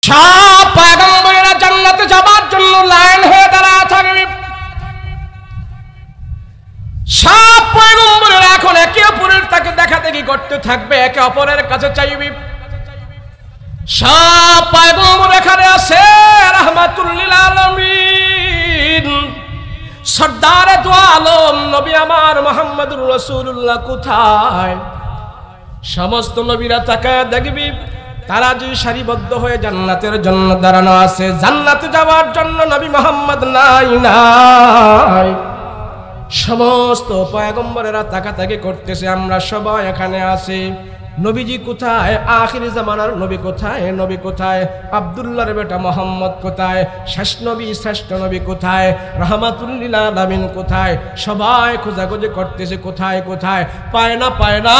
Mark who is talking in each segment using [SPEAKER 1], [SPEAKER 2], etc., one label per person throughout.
[SPEAKER 1] সব পয়গম্বরেরা জান্নাতে যাবার জন্য লাইন হয়ে দাঁড়ায় থাকবে। সব পয়গম্বরেরা এখন একে অপরের তাকে দেখাদেখি করতে থাকবে, একে অপরের কাছে চাইবে। সব পয়গম্বর এখানে আছে রাহমাতুল লিল আলামিন, সরদারে দু আলম নবী আমার মুহাম্মদুর রাসূলুল্লাহ কোথায়? সমস্ত নবীরা তাকায় দেখবি তারা যে সারিবদ্ধ হয়ে জান্নাতের জন্য দাঁড়ানো আছে, জান্নাতে যাওয়ার জন্য নবী মুহাম্মদ নাই। সমস্ত পয়গম্বরেরা তাকাতাকি করতেছে, আমরা সবাই এখানে আছি, নবীজি কোথায়? আখিরি জামানার নবী কোথায়? নবী কোথায়? আব্দুল্লাহর বেটা মোহাম্মদ কোথায়? শেষ নবী শ্রেষ্ঠ নবী কোথায়? রাহমাতুল লিল আলামিন কোথায়? সবাই খোঁজাখুঁজি করতেছে, কোথায় কোথায়, পায় না,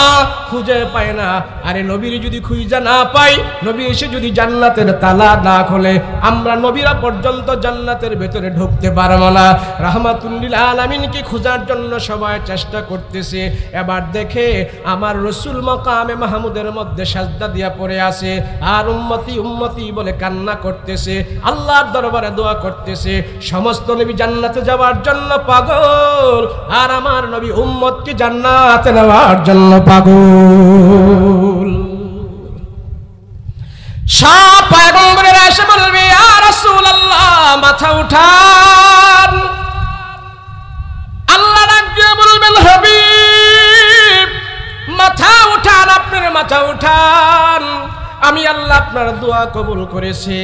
[SPEAKER 1] খুঁজে পায় না। আরে নবীর যদি খুঁজে না পাই, নবী এসে যদি জান্নাতের তালা না খোলে, আমরা নবীরা পর্যন্ত জান্নাতের ভেতরে ঢুকতে পারবো না। রাহমাতুল লিল আলামিনকে খোঁজার জন্য সবাই চেষ্টা করতেছে। এবার দেখে আমার রাসূল মাকামে মাহমুদের মধ্যে সাজদা দিয়া পড়ে আছে, আর উম্মতি উম্মতি বলে কান্না করতেছে, আল্লাহর দরবারে দোয়া করতেছে। সমস্ত নবী জান্নাতে যাওয়ার জন্য পাগল, আর আমার নবী উম্মতকে জান্নাতে নেওয়ার জন্য পাগল। সব পয়গম্বরেরা এসে বলবে, ইয়া রাসূলুল্লাহ মাথা উঠান। আল্লাহ ডাক দিয়ে বলবেন, হাবিব মাথা উঠান, আপনার মাথা উঠান, আমি আল্লাহ আপনার দোয়া কবুল করেছি।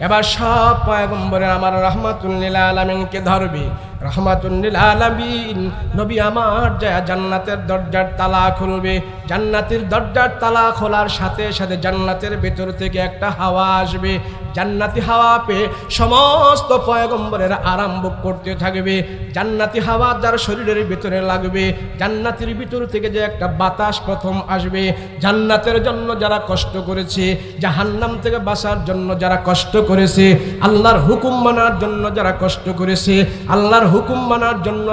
[SPEAKER 1] এবার সব পয়গম্বরের আমার রাহমাতুল লিল আলামিনকে ধরবে। রাহমাতুল লিল আলামিন নবী আমার যায় জান্নাতের দরজার তালা খুলবে। জান্নাতের দরজার তালা খোলার সাথে সাথে জান্নাতের ভেতর থেকে একটা হাওয়া আসবে। জান্নাতি হাওয়া পেয়ে সমস্ত পয়গম্বরের আরাম ভোগ করতে থাকবে। জান্নাতি হাওয়া যার শরীরের ভিতরে লাগবে, জান্নাতের ভিতর থেকে যে একটা বাতাস প্রথম আসবে। জান্নাতের জন্য যারা কষ্ট করেছে, জাহান্নাম থেকে বাঁচার জন্য যারা কষ্ট করেছে, আল্লাহর হুকুম মানার জন্য যারা কষ্ট করেছে, আল্লাহর হুকুম মানার জন্য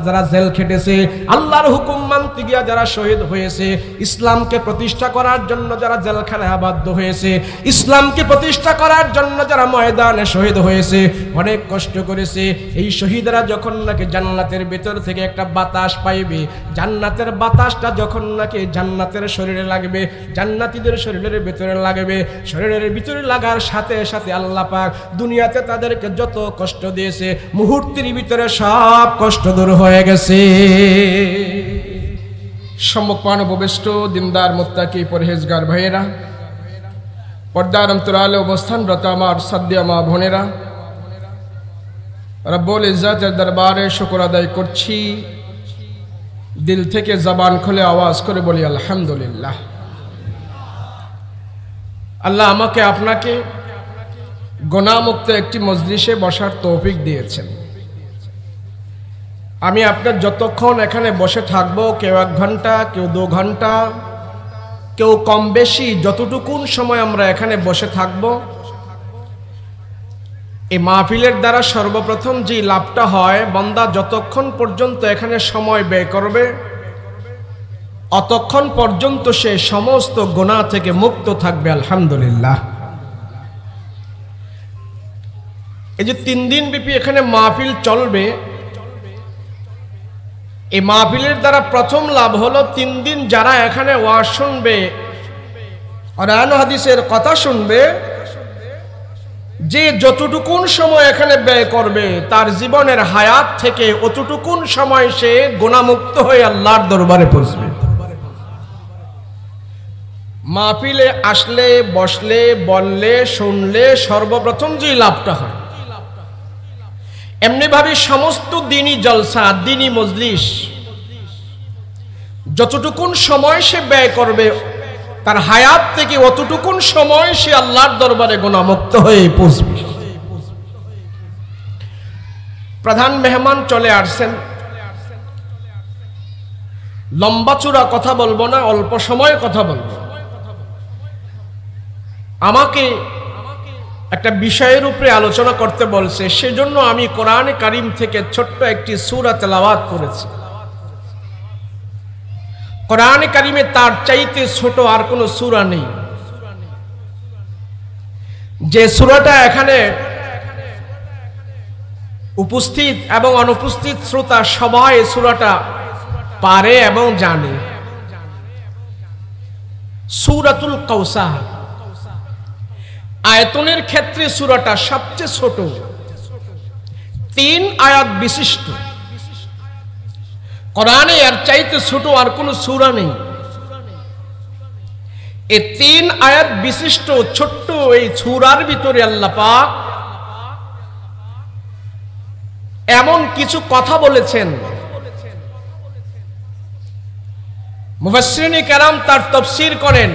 [SPEAKER 1] যারা জেল খেটেছে, আল্লাহর হুকুম মানতে গিয়া যারা শহীদ হয়েছে, ইসলামকে প্রতিষ্ঠা করার জন্য যারা জেলখানায় আবদ্ধ হয়েছে, ইসলামকে প্রতিষ্ঠা করার জন্য যারা ময়দানে শহীদ হয়েছে, অনেক কষ্ট করেছে, এই শহীদরা যখন নাকি জান্নাতের ভিতর থেকে একটা বাতাস পাইবে, জান্নাতের বাতাসটা যখন নাকি জান্নাতের শরীরে লাগবে, জান্নাতীদের শরীরের ভিতরে লাগবে, শরীরের ভিতরে লাগার সাথে সাথে আল্লাহ পাক দুনিয়াতে তাদেরকে যত কষ্ট দিয়েছে, মুহূর্তের ভিতরে সব কষ্ট দূর হয়ে গেছে। সম্মুখপান উপবিষ্ট দিনদার মুত্তাকি পরহেজগার ভাইয়েরা, পর্দার অন্তরালে অবস্থানরত আমার সাদ্দিয়া মা বোনেরা, রব্বুল ইজ্জতের দরবারে শুকর আদায় করছি, দিল থেকে জবান খুলে আওয়াজ করে বলি আলহামদুলিল্লাহ। আল্লাহ আমাকে আপনাকে গুনাহমুক্ত একটি মজলিসে বসার তৌফিক দিয়েছেন। আমি আপনার যতক্ষণ এখানে বসে থাকবো, কেউ 1 ঘন্টা, কেউ 2 ঘন্টা, কেউ কম বেশি যতটুকুন সময় আমরা এখানে বসে থাকব, এই মাহফিলের দ্বারা সর্বপ্রথম যে লাভটা হয়, বান্দা যতক্ষণ পর্যন্ত এখানে সময় ব্যয় করবে অতক্ষণ পর্যন্ত সে সমস্ত গুনাহ থেকে মুক্ত থাকবে আলহামদুলিল্লাহ। এই যে 3 দিন ব্যাপী এখানে মাহফিল চলবে, এই মাহফিলের দ্বারা প্রথম লাভ হলো 3 দিন যারা এখানে ওয়াজ শুনবে, কোরআন হাদিসের কথা শুনবে, যে যতটুকুন সময় এখানে ব্যয় করবে তার জীবনের হায়াত থেকে অতটুকুন সময় সে গুনাহমুক্ত হয়ে আল্লাহর দরবারে পৌঁছবে। মাহফিলে আসলে, বসলে, বললে, শুনলে সর্বপ্রথম যে লাভটা হয়, এমনি ভাবে সমস্ত দিনই জলসা, দিনই মজলিস যতটুকুন সময় সে ব্যয় করবে তার হায়াত থেকে অতটুকুন সময় সে আল্লাহর দরবারে গুনাহমুক্ত হয়ে পৌঁছবে। প্রধান মেহমান চলে আসছেন, লম্বা চূড়া কথা বলবো না, অল্প সময়ে কথা বলবো। আমাকে একটা বিষয়ের উপরে আলোচনা করতে বলছে, সেজন্য আমি কোরআনে কারীম থেকে ছোট্ট একটি সূরা তেলাওয়াত করেছি। কোরআনে কারীমে তার চাইতে ছোট আর কোনো সূরা নেই। যে সূরাটা এখানে উপস্থিত এবং অনুপস্থিত শ্রোতা সবাই সূরাটা পারে এবং জানে, সূরাতুল কাউসার। আয়তনের ক্ষেত্রে সূরাটা সবচেয়ে ছোট, 3 আয়াত বিশিষ্ট। কোরআনে এর চাইতে ছোট আর কোন সূরা নেই। এই 3 আয়াত বিশিষ্ট ছোট্ট এই সূরার ভিতরে আল্লাহ পাক এমন কিছু কথা বলেছেন, মুফাসসিরিনে কেরাম তার তাফসীর করেন।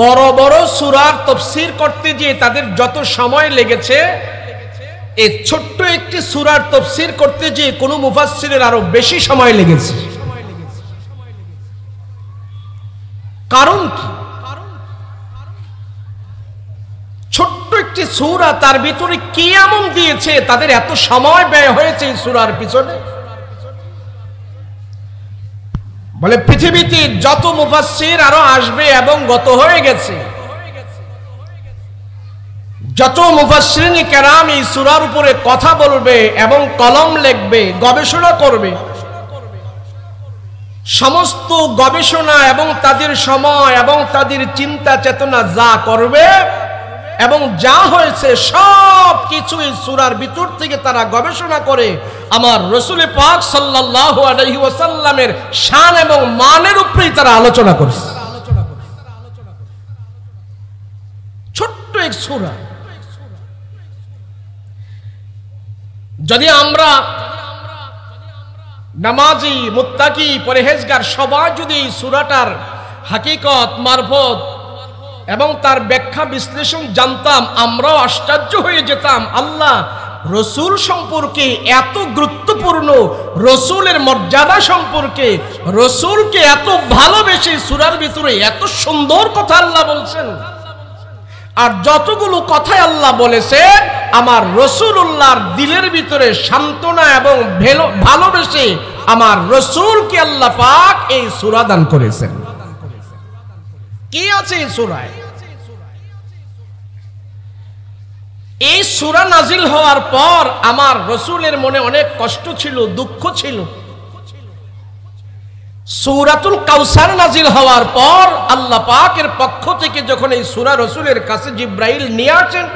[SPEAKER 1] বড় বড় সূরার তাফসীর করতে গিয়ে তাদের যত সময় লেগেছে, এই ছোট্ট একটি সূরার তাফসীর করতে গিয়ে কোন মুফাসসিরের আরো বেশি সময় লেগেছে। কারণ কি? ছোট্ট একটি সূরা, তার ভিতরে কি এমন দিয়েছে তাদের এত সময় ব্যয় হয়েছে এই সূরার পিছনে? বলে পৃথিবীতে যত মুফাসসির আরো আসবে এবং গত হয়ে গেছে, যত মুফাসসিরিনে কেরাম এই সূরার উপরে কথা বলবে এবং কলম লিখবে, গবেষণা করবে, সমস্ত গবেষণা এবং তাদের সময় এবং তাদের চিন্তা চেতনা যা করবে এবং যা হয়েছে সব কিছু এই সূরার ভিতর থেকে তারা গবেষণা করে আমার রাসূল পাক সাল্লাল্লাহু আলাইহি ওয়াসাল্লামের শান এবং মানের উপরেই তারা আলোচনা করছে। ছোট্ট এক সূরা। যদি আমরা নামাজি, মুত্তাকি, পরহেজগার সবাই যদি এই সূরাটার হাকিকত, মারফত এবং তার ব্যাখ্যা বিশ্লেষণ জানতাম, আমরাও আশ্চর্য হয়ে যেতাম। আল্লাহ রসুল সম্পর্কে এত গুরুত্বপূর্ণ, রসুলের মর্যাদা সম্পর্কে, রসুলকে এত ভালোবেসে সূরার ভিতরে এত সুন্দর কথা আল্লাহ বলছেন। আর যতগুলো কথাই আল্লাহ বলেছে আমার রাসূলুল্লাহর দিলের ভিতরে সান্ত্বনা এবং ভালোবেসে আমার রাসূলকে আল্লাহ পাক এই সূরা দান করেছেন। কি আছে এই সূরায়? এই সূরা নাজিল হওয়ার পর আমার রাসূলের মনে অনেক কষ্ট ছিল, দুঃখ ছিল। সূরাতুল কাউসার নাজিল হওয়ার পর আল্লাহ পাকের পক্ষ থেকে যখন এই সূরা রাসূলের কাছে জিবরাইল নিয়ে আসেন,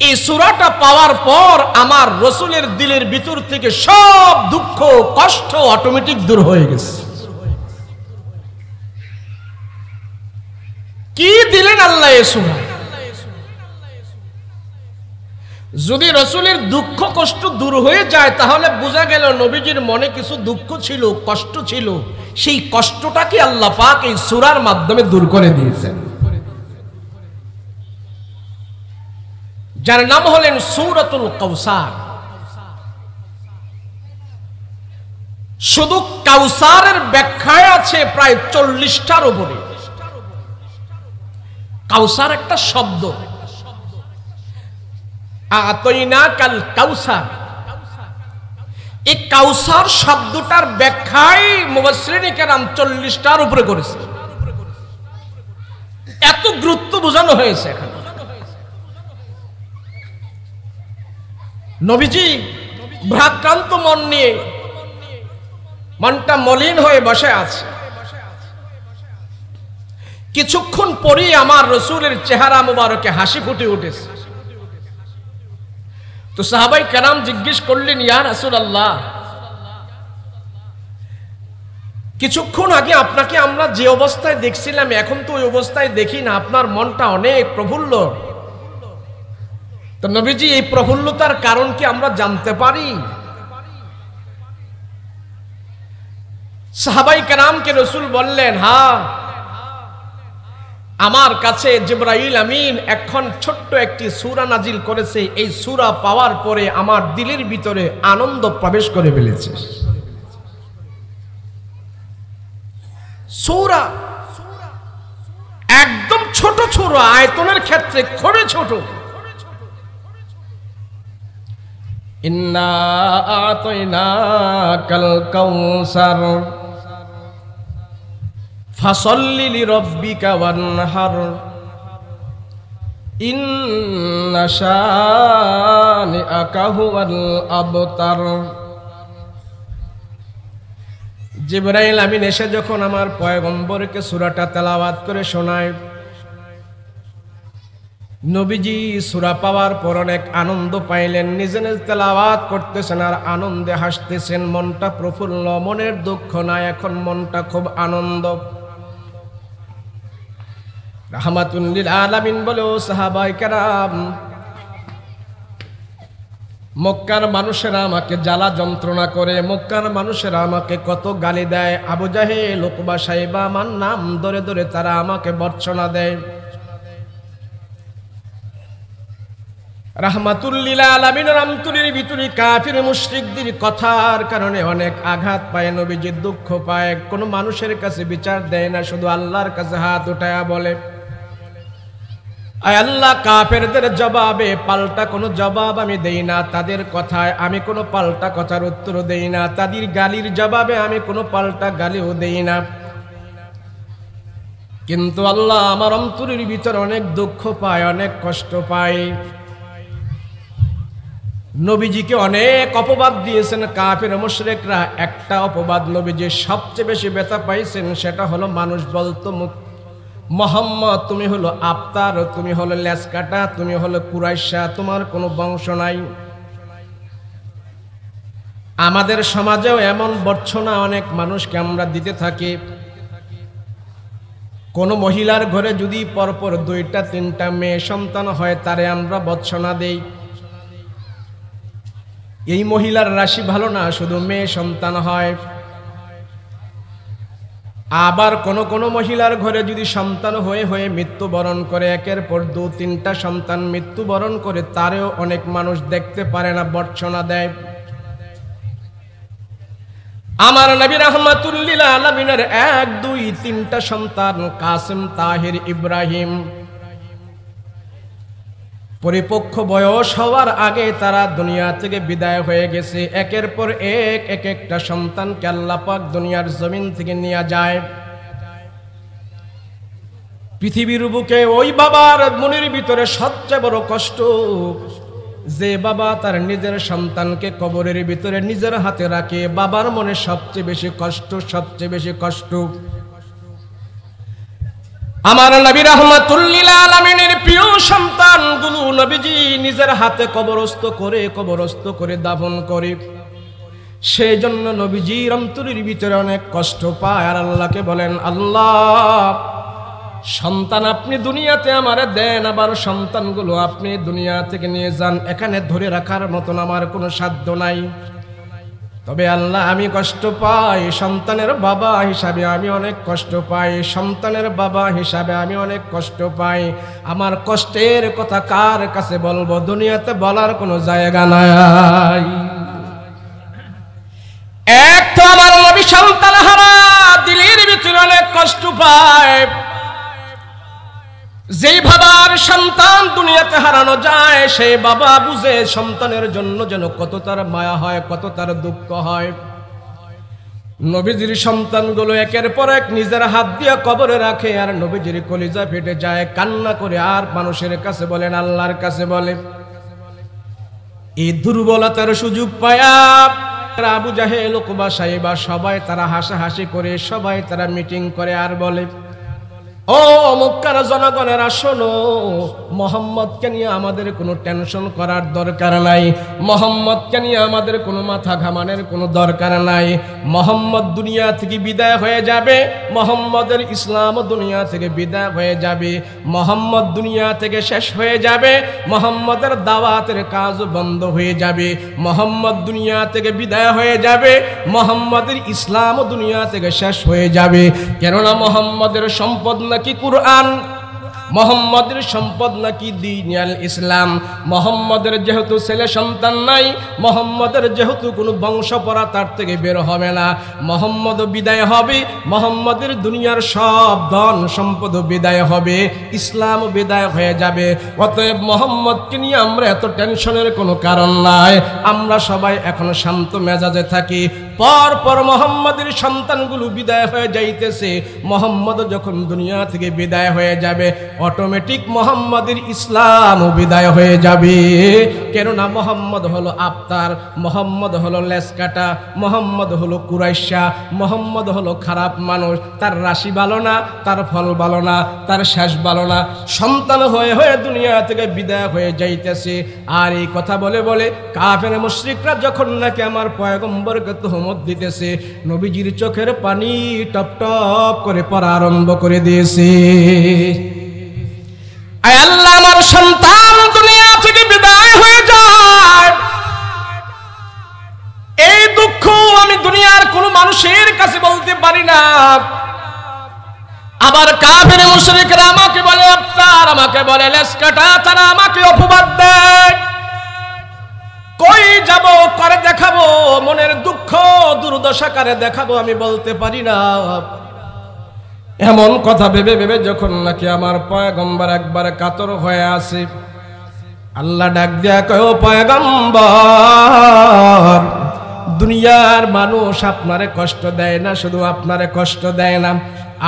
[SPEAKER 1] এই সূরাটা পাওয়ার পর আমার রাসূলের দিলের ভিতর থেকে সব দুঃখ কষ্ট অটোমেটিক দূর হয়ে গেছে। কি দিলেন আল্লাহ এই সূরা? যদি রাসূলের দুঃখ কষ্ট দূর হয়ে যায় তাহলে বোঝা গেল নবীজির মনে কিছু দুঃখ ছিল, কষ্ট ছিল, সেই কষ্টটাকে আল্লাহ পাক এই সূরার মাধ্যমে দূর করে দিয়েছেন, যার নাম হলেন সূরাতুল কাউসার। শুধু কাউসারের ব্যাখ্যায় আছে প্রায় 40টার উপরে। কাউসার একটা শব্দ, আতাইনাকাল কাউসার। এই কাউসার শব্দটার ব্যাখ্যায় মুফাসসিরিনে কেরাম 40টার উপরে করেছে। এত গুরুত্ব বোঝানো হয়েছে এখানে। নবীজি ভ্রাক্রান্ত মন নিয়ে, মনটা মলিন হয়ে বসে আছে। কিছুক্ষণ পরেই আমার রাসূলের চেহারা মুবারকে হাসি ফুটে উঠেছে। তো সাহাবাই কেরাম জিজ্ঞেস করলেন, ইয়া রাসূলুল্লাহ, কিছুক্ষণ আগে আপনাকে আমরা যে অবস্থায় দেখছিলাম এখন তো ওই অবস্থায় দেখি না, আপনার মনটা অনেক প্রফুল্ল। তো নবীজি এই প্রফুল্লতার কারণ কি আমরা জানতে পারি? সাহাবাই কেরামকে রাসূল বললেন, হ্যাঁ, আমার কাছে জিবরাইল আমিন এখন ছোট্ট একটি সূরা নাজিল করেছে। এই সূরা পাওয়ার পরে আমার দিলের ভিতরে আনন্দ প্রবেশ করে ফেলেছে। সূরা একদম ছোট ছোট, আয়তনের ক্ষেত্রে খুবই ছোট। ইন্না আতাইনাকাল কাউসার ফাসাল্লি লিরাব্বিকা ওয়ানহার ইন্না শানিআকা হুয়াল আবতার। জিবরাইল আমিন এসে যখন আমার পয়গম্বরকে সূরাটা তেলাওয়াত করে শোনায়, নবীজি সূরা পাওয়ার পর অনেক আনন্দ পাইলেন, নিজে নিজে তেলাওয়াত করতেছেন আর আনন্দে হাসতেছেন, মনটা প্রফুল্ল, মনের দুঃখ নাই, এখন মনটা খুব আনন্দ। রাহমাতুল লিল আলামিন বলে, ও সাহাবায়ে কেরাম, মক্কার মানুষেরা আমাকে জ্বালা যন্ত্রণা করে, মক্কার মানুষেরা আমাকে কত গালি দেয়, আবু জাহেল, উকবা, সাইবা আমার নাম ধরে ধরে তারা আমাকে ভর্ৎসনা দেয়। রাহমাতুল লিল আলামিনের আমতুলির ভিতরে কাফির মুশরিকদের কথার কারণে অনেক আঘাত পায়, নবীজি দুঃখ পায়, কোনো মানুষের কাছে বিচার দেয় না, শুধু আল্লাহর কাছে হাত উঠায়া বলে, আয় আল্লাহ, কাফেরদের জবাবে পাল্টা কোনো জবাব আমি দেই না, তাদের কথায় আমি কোনো পাল্টা কথার উত্তর দেই না, তাদের গালির জবাবে আমি কোনো পাল্টা গালিও দেই না। কিন্তু আল্লাহ আমার অন্তরের ভিতরে অনেক দুঃখ পায়, অনেক কষ্ট পায়। নবীজিকে অনেক অপবাদ দিয়েছেন কাফের মুশরিকরা, একটা অপবাদ নবীজি সবচেয়ে বেশি ব্যথা পাইছেন, সেটা হলো মানুষ বলতো মুহাম্মদ তুমি হলো আফতার, তুমি হলো লেসকাটা, তুমি হলো কুরাইশা, তোমার কোনো বংশ নাই। আমাদের সমাজেও এমন ভর্ৎসনা অনেক মানুষকে আমরা দিতে থাকি। কোন মহিলার ঘরে যদি পরপর 2টা 3টা মেয়ে সন্তান হয়, তারে আমরা ভর্ৎসনা দেই, এই মহিলার রাশি ভালো না, শুধু মেয়ে সন্তান হয়। আবার কোন কোন মহিলার ঘরে যদি সন্তান হয়ে হয়ে মৃত্যুবরণ করে, একের পর 2-3টা সন্তান মৃত্যুবরণ করে, তারেও অনেক মানুষ দেখতে পারে না, ভর্ৎসনা দেয়। আমার নবী রাহমাতুল লিল আলামিনের 1-2-3টা সন্তান, কাসেম, তাহির, ইব্রাহিম, পরিপক্ষ বয়স হওয়ার আগে তারা দুনিয়া থেকে বিদায় হয়ে গেছে। একের পর এক একটা সন্তানকে আল্লাহ পাক দুনিয়ার জমিন থেকে নিয়ে যায়। পৃথিবীর বুকে ওই বাবার মনের ভিতরে সবচেয়ে বড় কষ্ট, যে বাবা তার নিজের সন্তানকে কবরের ভিতরে নিজের হাতে রাখে, বাবার মনে সবচেয়ে বেশি কষ্ট, সবচেয়ে বেশি কষ্ট। আমার নবী রাহমাতুল লিল আলামিনের প্রিয় সন্তানগুলো নবীজি নিজের হাতে কবরস্থ করে দাফন করে। সেই জন্য নবীজির অন্তরের ভিতরে অনেক কষ্ট পায়, আর আল্লাহকে বলেন, আল্লাহ, সন্তান আপনি দুনিয়াতে আমারে দেন, আবার সন্তানগুলো আপনি দুনিয়া থেকে নিয়ে যান, এখানে ধরে রাখার মতন আমার কোনো সাধ্য নাই। তবে আল্লাহ, আমি কষ্ট পাই, সন্তানের বাবা হিসাবে আমি অনেক কষ্ট পাই, সন্তানের বাবা হিসাবে আমি অনেক কষ্ট পাই। আমার কষ্টের কথা কার কাছে বলবো? দুনিয়াতে বলার কোনো জায়গা নাই। এক তো আমার নবী সন্তান হারা, দিলের ভিতরে অনেক কষ্ট পায়। যেই বাবার সন্তান দুনিয়াতে হারানো যায়, সেই বাবা বুঝে সন্তানের জন্য যেন কত তার মায়া হয়, কত তার দুঃখ হয়। নবীজির সন্তানগুলো একের পর এক নিজের হাত দিয়ে কবরে রাখে, আর নবীজির কলিজা ফেটে যায়, কান্না করে আর মানুষের কাছে বলেন, আল্লাহর কাছে বলে। এই দুর্বলতার সুযোগ পায়া আবু জাহেল, উকবা, সাইবা সবাই তারা হাসাহাসি করে, সবাই তারা মিটিং করে আর বলে, ও মক্কার জনগণেরা শোনো, মুহাম্মদকে নিয়ে আমাদের কোনো টেনশন করার দরকার নাই, মুহাম্মদকে নিয়ে আমাদের কোনো মাথা ঘামানোর কোনো দরকার নাই। মুহাম্মদ দুনিয়া থেকে বিদায় হয়ে যাবে, মুহাম্মদের ইসলাম দুনিয়া থেকে বিদায় হয়ে যাবে, মুহাম্মদ দুনিয়া থেকে শেষ হয়ে যাবে, মুহাম্মদের দাওয়াতের কাজ বন্ধ হয়ে যাবে, মুহাম্মদ দুনিয়া থেকে বিদায় হয়ে যাবে, মুহাম্মদের ইসলাম দুনিয়া থেকে শেষ হয়ে যাবে। কেননা মুহাম্মদের সম্পদ নাকি কুরআন, মুহাম্মদের সম্পদ নাকি দ্বীন আল ইসলাম। মুহাম্মদের যেহেতু ছেলে সন্তান নাই, মুহাম্মদের যেহেতু কোনো বংশপরা তার থেকে বের হবে না, মুহাম্মদ বিদায় হবে, মুহাম্মদের দুনিয়ার সব ধন সম্পদ বিদায় হবে, ইসলাম বিদায় হয়ে যাবে। অতএব মুহাম্মদকে নিয়ে আমরা এত টেনশনের কোনো কারণ নাই, আমরা সবাই এখন শান্ত মেজাজে থাকি। পর পর মুহাম্মাদের সন্তানগুলো বিদায় হয়ে যাইতেছে। মুহাম্মদ যখন দুনিয়া থেকে বিদায় হয়ে যাবে, অটোমেটিক মুহাম্মাদের ইসলামও বিদায় হয়ে যাবে। কেননা মুহাম্মদ হলো আফতার, মুহাম্মদ হলো লেসকাটা, মুহাম্মদ হলো কুরাইশা, মুহাম্মদ হলো খারাপ মানুষ। তার রাশি ভালো না, তার ফল ভালো না, তার শেষ ভালো না। সন্তান হয়ে হয়ে দুনিয়া থেকে বিদায় হয়ে যাইতেছে। আর এই কথা বলে বলে কাফের মুশরিকরা যখন নাকি আমার পয়গম্বরকে তুহমত দিতেছে, নবীজির চোখের পানি টপ টপ করে পড়া আরম্ভ করে দিয়েছে। আয় আল্লাহ, আমার সন্তান দুনিয়া থেকে বিদায় হয়ে যায়, এই দুঃখ আমি দুনিয়ার কোনো মানুষের কাছে বলতে পারি না। আবার কাফের মুশরিকরা আমাকে বলে আফতার, আমাকে বলে লেসকাটা, তারা আমাকে অপবাদ দেয়। কই যাব করে দেখাবো, মনের দুঃখ দুর্দশা করে দেখাবো, আমি বলতে পারি না। এমন কথা ভেবে ভেবে যখন নাকি আমার পয়গম্বর একবার কাতর হয়ে আসে, আল্লাহ ডাক দিয়া কয়, ও পয়গম্বর, দুনিয়ার মানুষ আপনারে কষ্ট দেয় না, শুধু আপনারে কষ্ট দেয় না,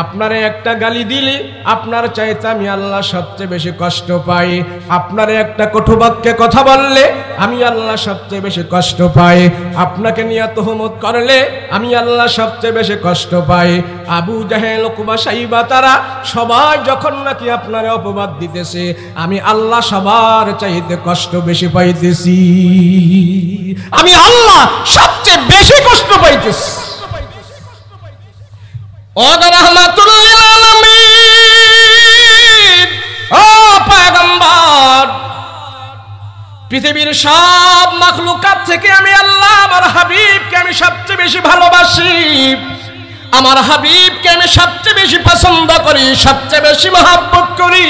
[SPEAKER 1] আপনারে একটা গালি দিলে আপনার চাইতে আমি আল্লাহ সবচেয়ে বেশি কষ্ট পাই। আপনারে একটা কটু বাক্যে কথা বললে আমি আল্লাহ সবচেয়ে বেশি কষ্ট পাই। আপনাকে নিয়ে তুহমত করলে আমি আল্লাহ সবচেয়ে বেশি কষ্ট পাই। আবু জাহেল, উকবা, সাইবা তারা সবাই যখন নাকি আপনারে অপবাদ দিতেছে, আমি আল্লাহ সবার চাইতে কষ্ট বেশি পাইতেছি। আমি আল্লাহ সবচেয়ে বেশি কষ্ট পাইতেছি। ও রাহমাতুল লিল আলামিন, ও পয়গম্বর, পৃথিবীর সব মাখলুকাত থেকে আমি আল্লাহ আমার হাবিবকে আমি সবচেয়ে বেশি ভালোবাসি। আমার হাবিবকে আমি সবচেয়ে বেশি পছন্দ করি, সবচেয়ে বেশি মহব্বত করি।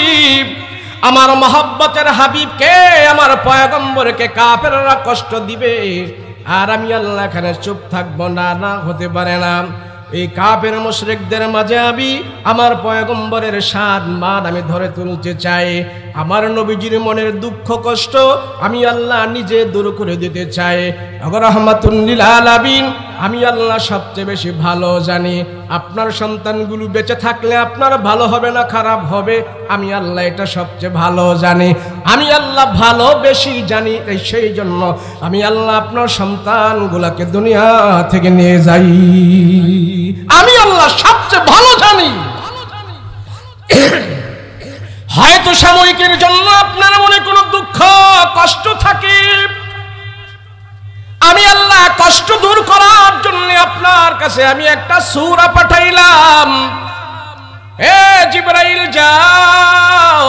[SPEAKER 1] আমার মহব্বতের হাবিবকে, আমার পয়গম্বরকে কাফেররা কষ্ট দিবে, আর আমি আল্লাহ এখানে চুপ থাকবো না? না, হতে পারে না। এই কাফের মুশরিকদের মাঝে আমি আমার পয়গম্বরের শান মান আমি ধরে তুলতে চাই। আমার নবীজির মনের দুঃখ কষ্ট আমি আল্লাহ নিজে দূর করে দিতে চাই। রাহমাতুল লিল আলামিন, আমি আল্লাহ সবচেয়ে বেশি ভালো জানি। আপনার সন্তানগুলো বেঁচে থাকলে আপনার ভালো হবে না খারাপ হবে, আমি আল্লাহ এটা সবচেয়ে ভালো জানি। আমি আল্লাহ ভালো বেশি জানি, সেই জন্য আমি আল্লাহ আপনার সন্তানগুলাকে দুনিয়া থেকে নিয়ে যাই। আমি আল্লাহ সবচেয়ে ভালো জানি। হয়তো সাময়িকের জন্য আপনার মনে কোনো দুঃখ কষ্ট থাকে, আমি আল্লাহ কষ্ট দূর করার জন্য আপনার কাছে আমি একটা সূরা পাঠাইলাম। হে জিবরাইল, যাও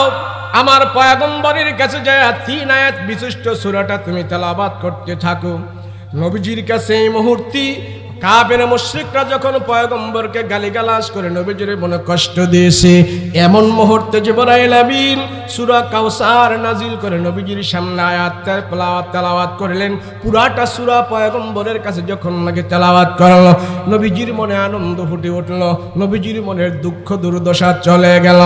[SPEAKER 1] আমার পয়গম্বরের কাছে যায় 3 আয়াত বিশিষ্ট সূরাটা তুমি তেলাওয়াত করতে থাকো। নবীজির কাছে এই মুহূর্তে কাফের মুশরিকরা যখন পয়গম্বরকে গালিগালাজ করে নবীজির মনে কষ্ট দিয়েছে, এমন মুহূর্তে জিবরাইল আমিন সূরা কাউসার নাজিল করে নবীজির সামনে আয়াতটা তেলাওয়াত করলেন। পুরাটা সূরা পয়গম্বরের কাছে যখন নাকি তেলাওয়াত করলো, নবীজির মনে আনন্দ ফুটে উঠল, নবীজির মনের দুঃখ দুর্দশা চলে গেল।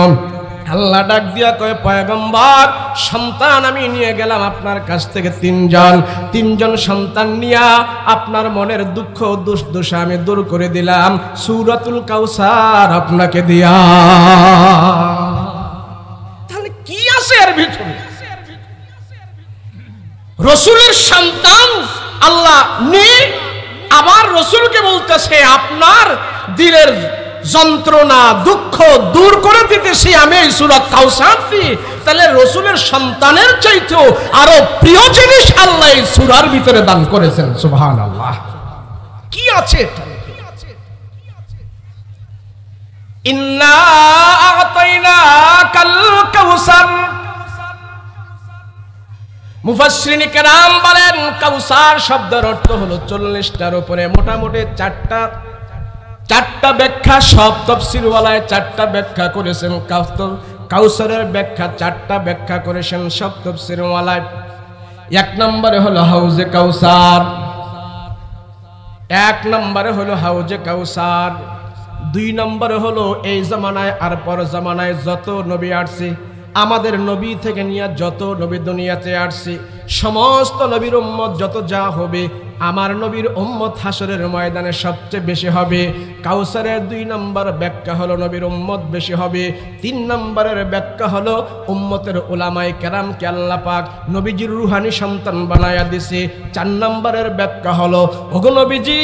[SPEAKER 1] আল্লাহ ডাক দিয়া কয়, পয়গম্বর, সন্তান আমি নিয়ে গেলাম আপনার কাছ থেকে 3জন সন্তান নিয়া আপনার মনের দুঃখ দুর্দশা আমি দূর করে দিলাম সূরাতুল কাউসার আপনাকে দিয়া। তাহলে কি আছে এর ভিতরে? রসুলের সন্তান আল্লাহ নিয়ে আবার রসুলকে বলতেছে আপনার দিলের যন্ত্রণা দুঃখ দূর করে দিতেছি আমি এই সূরা কাউসার দিয়ে। তাহলে রসুলের সন্তানের চাইতেও আরো প্রিয় জিনিস আল্লাহ এই সূরার ভিতরে দান করেছেন। সুবহানাল্লাহ, কি আছে? ইন্না আ'তাইনাকাল কাউসার। মুফাসসিরিন কেরাম বলেন কাউসার শব্দের অর্থ হলো 40টার উপরে, মোটামুটি চারটা ব্যাখ্যা সব তাফসীরওয়ালায় 4টা ব্যাখ্যা করেছেন। কাউসারের ব্যাখ্যা 4টা ব্যাখ্যা করেছেন সব তাফসীরওয়ালায়। 1 নম্বরে হলো হাউজে কাউসার, 1 নম্বরে হলো হাউজে কাউসার। 2 নম্বরে হলো এই জামানায় আর পর জামানায় যত নবী আসছে আমাদের নবী থেকে নিয়ে যত নবী দুনিয়াতে আসছে সমস্ত নবীর উম্মত যত যা হবে আমার নবীর উম্মত হাসরের ময়দানে সবচেয়ে বেশি হবে। কাউসারের 2 নম্বর ব্যাখ্যা হলো নবীর উম্মত বেশি হবে। 3 নম্বরের ব্যাখ্যা হলো উম্মতের উলামায়ে কেরামকে আল্লাহ পাক নবীজির রূহানি সন্তান বানায়া দিয়েছে। 4 নম্বরের ব্যাখ্যা হলো ওগো নবীজি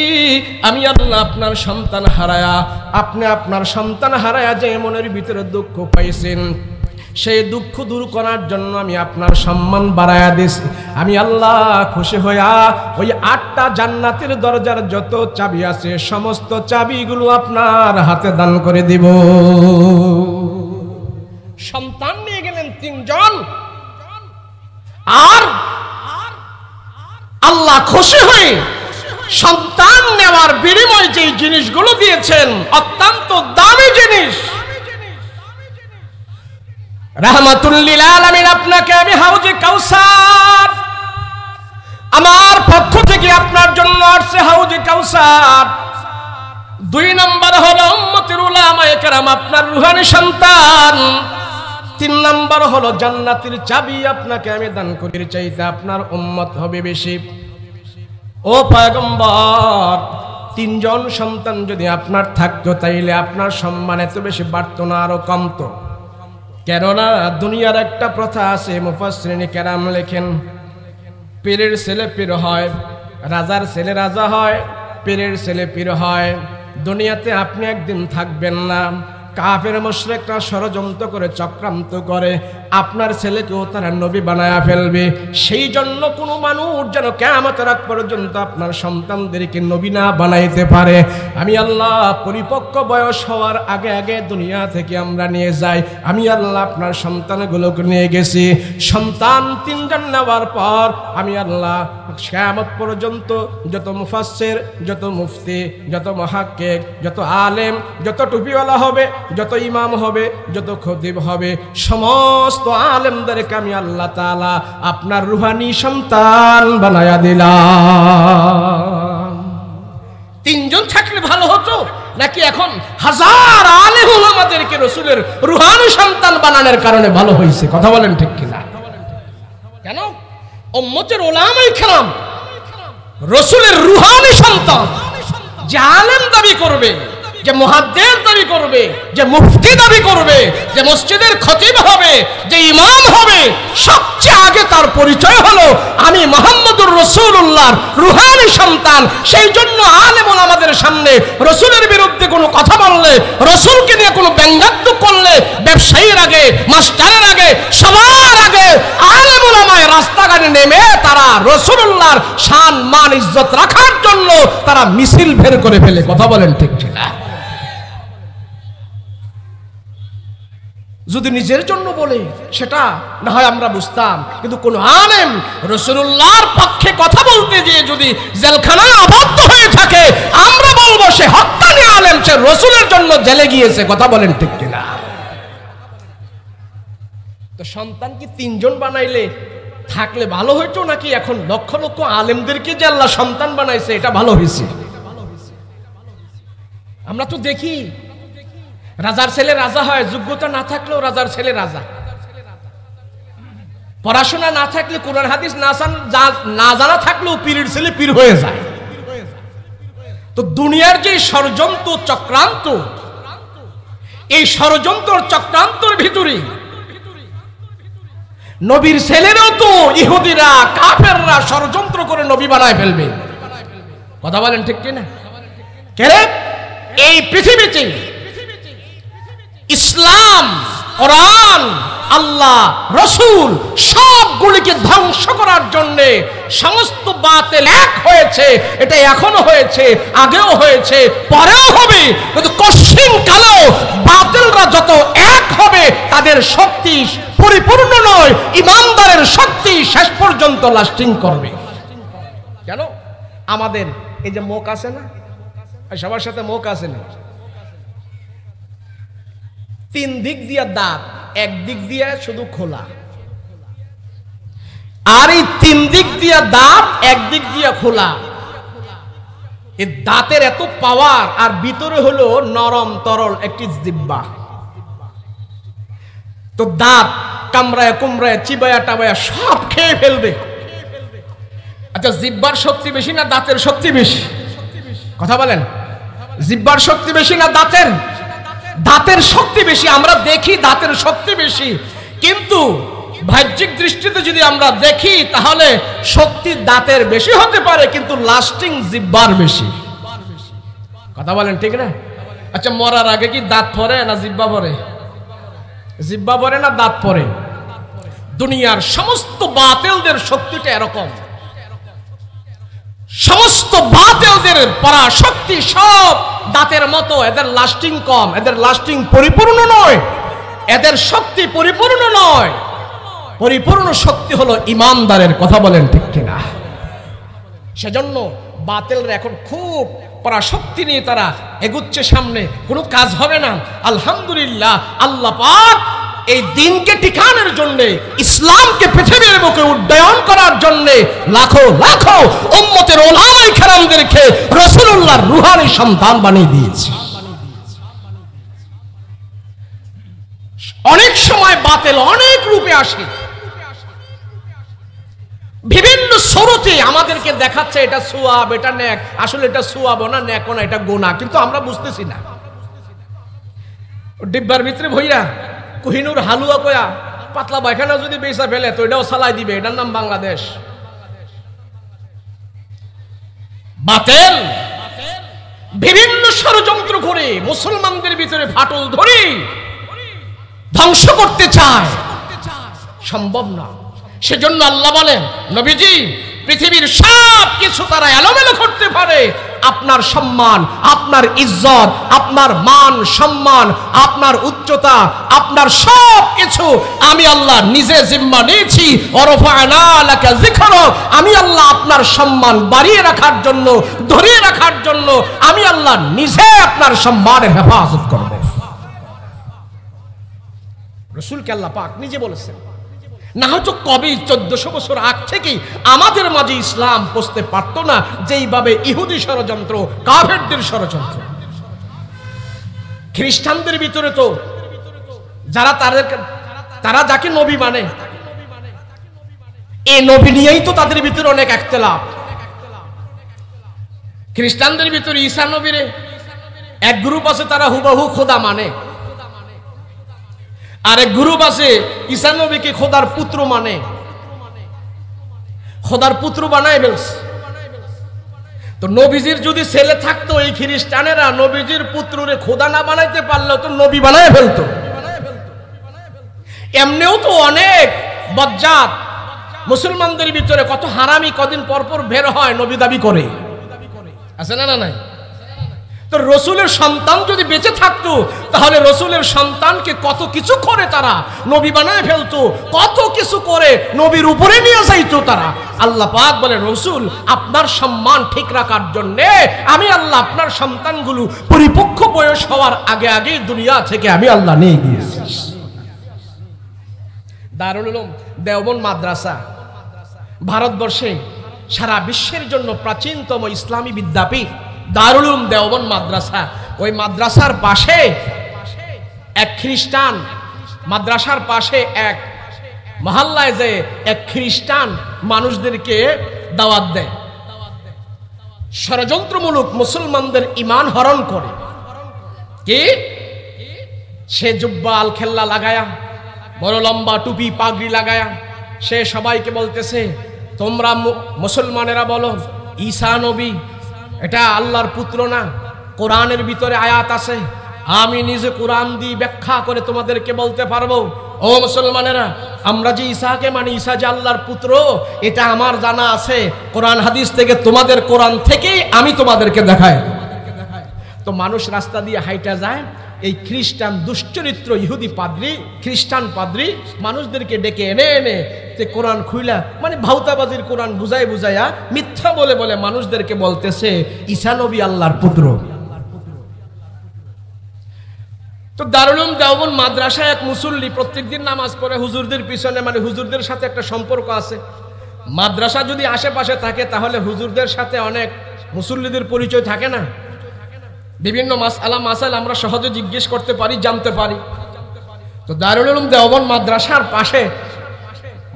[SPEAKER 1] আমি আল্লাহ আপনার সন্তান হারায়া আপনি আপনার সন্তান হারায়া যে মনের ভিতরে দুঃখ পাইছেন সেই দুঃখ দূর করার জন্য আমি আপনার সম্মান বাড়ায়া দিয়েছি। আমি আল্লাহ খুশি হইয়া ওই 8টা জান্নাতের দরজার যত চাবি আছে সমস্ত চাবিগুলো আপনার হাতে দান করে দিব। সন্তান নিয়ে গেলেন 3 জন, আর আল্লাহ খুশি হয়ে সন্তান নেওয়ার বিনিময়ে যে জিনিসগুলো দিয়েছেন অত্যন্ত দামি জিনিস। রাহমাতুল লিল আলামিন আপনাকে আমি হাউজে কাউসার আমার পক্ষ থেকে আপনার জন্য আসছে হাউজে কাউসার। 2 নম্বর হলো উম্মতের উলামায়ে কেরাম আপনার রূহানি সন্তান। 3 নম্বর হলো জান্নাতের চাবি আপনাকে আমি দান করি চাইতে আপনার উম্মত হবে বেশি। ও পয়গম্বর 3 জন সন্তান যদি আপনার থাকতো তাইলে আপনার সম্মান এত বেশি বাড়তো না আরো কমতো। কেননা দুনিয়ার একটা প্রথা আছে মুফাসসিরিন কেরাম লেখেন পীরের ছেলে পীর হয়, রাজার ছেলে রাজা হয়, পীরের ছেলে পীর হয়। দুনিয়াতে আপনি একদিন থাকবেন না, কাফের মুশরিকরা ষড়যন্ত্র করে চক্রান্ত করে আপনার ছেলেকেও তারা নবী বানায়া ফেলবে। সেই জন্য কোনো মানুষ যেন কিয়ামতের আগ পর্যন্ত আপনার সন্তানদেরকে নবী না বানাইতে পারে আমি আল্লাহ পরিপক্ক বয়স হওয়ার আগে আগে দুনিয়া থেকে আমরা নিয়ে যাই। আমি আল্লাহ আপনার সন্তানগুলোকে নিয়ে গেছি। সন্তান 3 জন নেওয়ার পর আমি আল্লাহ কিয়ামত পর্যন্ত যত মুফাসসির, যত মুফতি, যত মুহাক্কিক, যত আলেম, যত টুপিওয়ালা হবে, যত ইমাম হবে, যত খতিব হবে সমস্ত আলেমদেরকে আমি আল্লাহ তাআলা আপনার রূহানি সন্তান বানায়া দিলাম। 3 জন থাকলে ভালো হতো নাকি এখন হাজার আলেম ওলামাদেরকে রাসূলের রূহানি সন্তান বানানোর কারণে ভালো হয়েছে? কথা বলেন ঠিক কিনা? কেন উম্মতের উলামায়ে কেরাম রাসূলের রূহানি সন্তান যে আলেম দাবি করবে, যে মুহাদ্দিস দাবি করবে, যে মুফতি দাবি করবে, যে মসজিদের খতিব হবে, যে ইমাম হবে, সবচেয়ে আগে তার পরিচয় হলো আমি মুহাম্মদুর রাসূলুল্লাহর রূহানি সন্তান। সেই জন্য আলেম ওলামাদের সামনে রাসূলের বিরুদ্ধে কোনো কথা বললে, রাসূলকে নিয়ে কোনো ব্যঙ্গাত্মক করলে ব্যবসায়ীর আগে, মাস্টারের আগে, সবার আগে আলেম ওলামায়ে রাস্তাঘাটে নেমে তারা রাসূলুল্লাহর শান মান ইজ্জত রাখার জন্য তারা মিছিল বের করে ফেলে। কথা বলেন ঠিক কিনা? যদি নিজের জন্য বলে সেটা না হয় আমরা বুঝতাম, কিন্তু কোন আলেম রাসূলুল্লাহর পক্ষে কথা বলতে গিয়ে যদি জেলখানায় আবদ্ধ হয়ে থাকে আমরা বলবো সে হক্কানি আলেম, সে রাসূলের জন্য জেলে গিয়েছে। কথা বলেন ঠিক কিনা? তো সন্তান কি 3 জন বানাইলে থাকলে ভালো হইতো নাকি এখন লক্ষ লক্ষ আলেমদেরকে যে আল্লাহ সন্তান বানাইছে এটা ভালো হয়েছে? আমরা তো দেখি রাজার ছেলে রাজা হয়, যোগ্যতা না থাকলেও রাজার ছেলে রাজা, পড়াশোনা না থাকলে কোরআন হাদিস না জানা থাকলেও পীরের ছেলে পীর হয়ে যায়। তো দুনিয়ার যে ষড়যন্ত্র চক্রান্ত, এই ষড়যন্ত্র চক্রান্তর ভিতরে নবীর ছেলেরাও তো ইহুদিরা কাফেররা ষড়যন্ত্র করে নবী বানায় ফেলবে। কথা বলেন ঠিক কিনা? কেন এই পৃথিবীতে ইসলাম, কোরআন, আল্লাহ, রাসূল সবগুলিকে ধ্বংস করার জন্য সমস্ত বাতিল এক হয়েছে। এটা এখনো হয়েছে, আগেও হয়েছে, পরেও হবে। কিন্তু কশিন কালেও বাতিলরা যত এক হবে তাদের শক্তি পরিপূর্ণ নয়, ইমানদারের শক্তি শেষ পর্যন্ত লাস্টিং করবে। কেন আমাদের এই যে মুখ আছে না, সবার সাথে মুখ আছে না, 3 দিক দিয়ে দাঁত, এক দিক দিয়ে শুধু খোলা, আর এই 3 দিক দিয়ে দাঁত এক দিক দিয়ে খোলা। এই দাঁতের এত পাওয়ার, আর ভিতরে হলো নরম তরল একটি জিহ্বা। তো দাঁত কামড়ায় কুমড়ায় চিবায়া টাবায়া সব খেয়ে ফেলবে। আচ্ছা, জিহ্বার শক্তি বেশি না দাঁতের শক্তি বেশি? কথা বলেন, জিহ্বার শক্তি বেশি না দাঁতের? দাঁতের শক্তি বেশি। আমরা দেখি দাঁতের শক্তি বেশি, কিন্তু বাহ্যিক দৃষ্টিতে যদি আমরা দেখি তাহলে শক্তি দাঁতের বেশি হতে পারে, কিন্তু লাস্টিং জিহ্বার বেশি। কথা বলেন ঠিক না? আচ্ছা, মরার আগে কি দাঁত পড়ে না জিহ্বা পড়ে? জিহ্বা পড়ে না দাঁত পড়ে? দুনিয়ার সমস্ত বাতিলদের শক্তিটা এরকম। সমস্ত বাতিলদের পরাশক্তি সব দাঁতের মতো। এদের লাস্টিং কম, এদের লাস্টিং পরিপূর্ণ নয়, এদের শক্তি পরিপূর্ণ নয়। পরিপূর্ণ শক্তি হলো ইমানদারের। কথা বলেন ঠিক কিনা? সেজন্য বাতিলরা এখন খুব পরাশক্তি নিয়ে তারা এগুচ্ছে সামনে, কোনো কাজ হবে না। আলহামদুলিল্লাহ, আল্লাহ পাক এই দিনকে টিকানোর জন্য, ইসলামকে পৃথিবীর বুকে উড্ডয়ন করার জন্য লাখো লাখো উম্মতের ওলামায়ে কেরামদেরকে রাসূলুল্লাহর রূহানি সন্তান বানিয়ে দিয়েছে। অনেক সময় বাতিল অনেক রূপে আসে, বিভিন্ন সুরতে আমাদেরকে দেখাচ্ছে এটা সুয়াব, এটা নেক। আসলে এটা সুয়াব না, নেক না, এটা গুনাহ, কিন্তু আমরা বুঝতেছি না। ডিব্বার ভিতরে ভইয়া কোহিনুর হালুয়া কয়া পাতলা পায়খানা যদি বেচা ফেলে তো এটাও চালাই দিবে। এটার নাম বাংলাদেশ। বাতিল বিভিন্ন ষড়যন্ত্র করে মুসলমানদের ভিতরে ফাটল ধরে ধ্বংস করতে চায়, সম্ভব না। সেজন্য আল্লাহ বলেন, নবীজি, পৃথিবীর সব কিছু তারা এলোমেলো করতে পারে, আপনার সম্মান, আপনার ইজ্জত, আপনার মান সম্মান, আপনার উচ্চতা, আপনার সব কিছু আমি আল্লাহ নিজে জিম্মা নিয়েছি। ওয়ারফা'না লাকা যিকরাক, আমি আল্লাহ আপনার সম্মান বাড়িয়ে রাখার জন্য, ধরিয়ে রাখার জন্য আমি আল্লাহ নিজে আপনার সম্মানের হেফাজত করব। রাসূলকে আল্লাহ পাক নিজে বলেছেন। না হয়তো কবে 1400 বছর আগ থেকেই আমাদের মাঝে ইসলাম পৌঁছতে পারত না, যেইভাবে ইহুদি ষড়যন্ত্র, কাফেরদের ষড়যন্ত্র। খ্রিস্টানদের ভিতরে তো তারা যাকে নবী মানে, এই নবী নিয়েই তো তাদের ভিতরে অনেক ইখতিলাফ। খ্রিস্টানদের ভিতরে ঈসা নবীরে এক গ্রুপ আছে, তারা হুবহু খোদা মানে, আরেক গ্রুপ আছে ঈসা নবীকে খোদার পুত্র মানে, খোদার পুত্র বানায় ফেলছে। তো নবীজির যদি ছেলে থাকতো, এই খ্রিস্টানেরা নবীজির পুত্ররে খোদা না বানাইতে পারলেও তো নবী বানায় ফেলতো। এমনিও তো অনেক বজ্জাত মুসলমানদের ভিতরে কত হারামি কদিন পর পর বের হয়, নবী দাবি করে, আছে না? নাই? তো রসুলের সন্তান যদি বেঁচে থাকতো তাহলে রসুলের সন্তানকে কত কিছু করে তারা নবী বানায় ফেলতো, কত কিছু করে নবীর উপরে নিয়ে যাইতো তারা। আল্লাহ পাক বলে, রসুল আপনার সম্মান ঠিক রাখার জন্য আমি আল্লাহ আপনার সন্তানগুলো পরিপক্ক বয়স হওয়ার আগে আগে দুনিয়া থেকে আমি আল্লাহ নিয়ে গিয়েছি। দারুল উলুম দেওবন্দ মাদ্রাসা ভারতবর্ষে সারা বিশ্বের জন্য প্রাচীনতম ইসলামী বিদ্যাপীঠ দারুল উলুম দেওবন্দ মাদ্রাসা। ওই মাদ্রাসার পাশে এক খ্রিস্টান, মাদ্রাসার পাশে এক মহল্লায় যে এক খ্রিস্টান মানুষদেরকে দাওয়াত দেয়, ষড়যন্ত্রমূলক মুসলমানদের ঈমান হরণ করে। কি সে জুব্বা আল খেল্লা লাগায়া, বড় লম্বা টুপি পাগড়ি লাগায়া সে সবাইকে বলতেছে, তোমরা মুসলমানেরা বলো ঈসা নবী এটা আল্লাহর পুত্র না, কোরআনের ভিতরে আয়াত আছে, আমি নিজে কোরআন দিয়ে ব্যাখ্যা করে তোমাদেরকে বলতে পারবো। ও মুসলমানেরা, আমরা যে ঈসাকে মানি, ঈসা যে আল্লাহর পুত্র, এটা আমার জানা আছে কোরআন হাদিস থেকে, তোমাদের কোরআন থেকেই আমি তোমাদেরকে দেখাই। তো মানুষ রাস্তা দিয়ে হাইটা যায়, এই খ্রিস্টান দুশ্চরিত্র ইহুদি পাদ্রী, খ্রিস্টান পাদ্রী মানুষদেরকে ডেকে এনে এনে তে কোরআন খুইলা, মানে ভাউতাবাজির কোরআন বুঝাই বুঝাইয়া মিথ্যা বলে বলে মানুষদেরকে বলতেছে ঈসা নবী আল্লাহর পুত্র। তো দারুল উলুম দেওবন্দ মাদ্রাসায় এক মুসল্লি প্রত্যেকদিন নামাজ পড়ে হুজুরদের পিছনে, মানে হুজুরদের সাথে একটা সম্পর্ক আছে। মাদ্রাসা যদি আশেপাশে থাকে তাহলে হুজুরদের সাথে অনেক মুসল্লিদের পরিচয় থাকে না, বিভিন্ন মাসাইল আমরা সহজে জিজ্ঞেস করতে পারি, জানতে পারি। তো তো দারুল উলুম দেওবন্দ মাদ্রাসার পাশে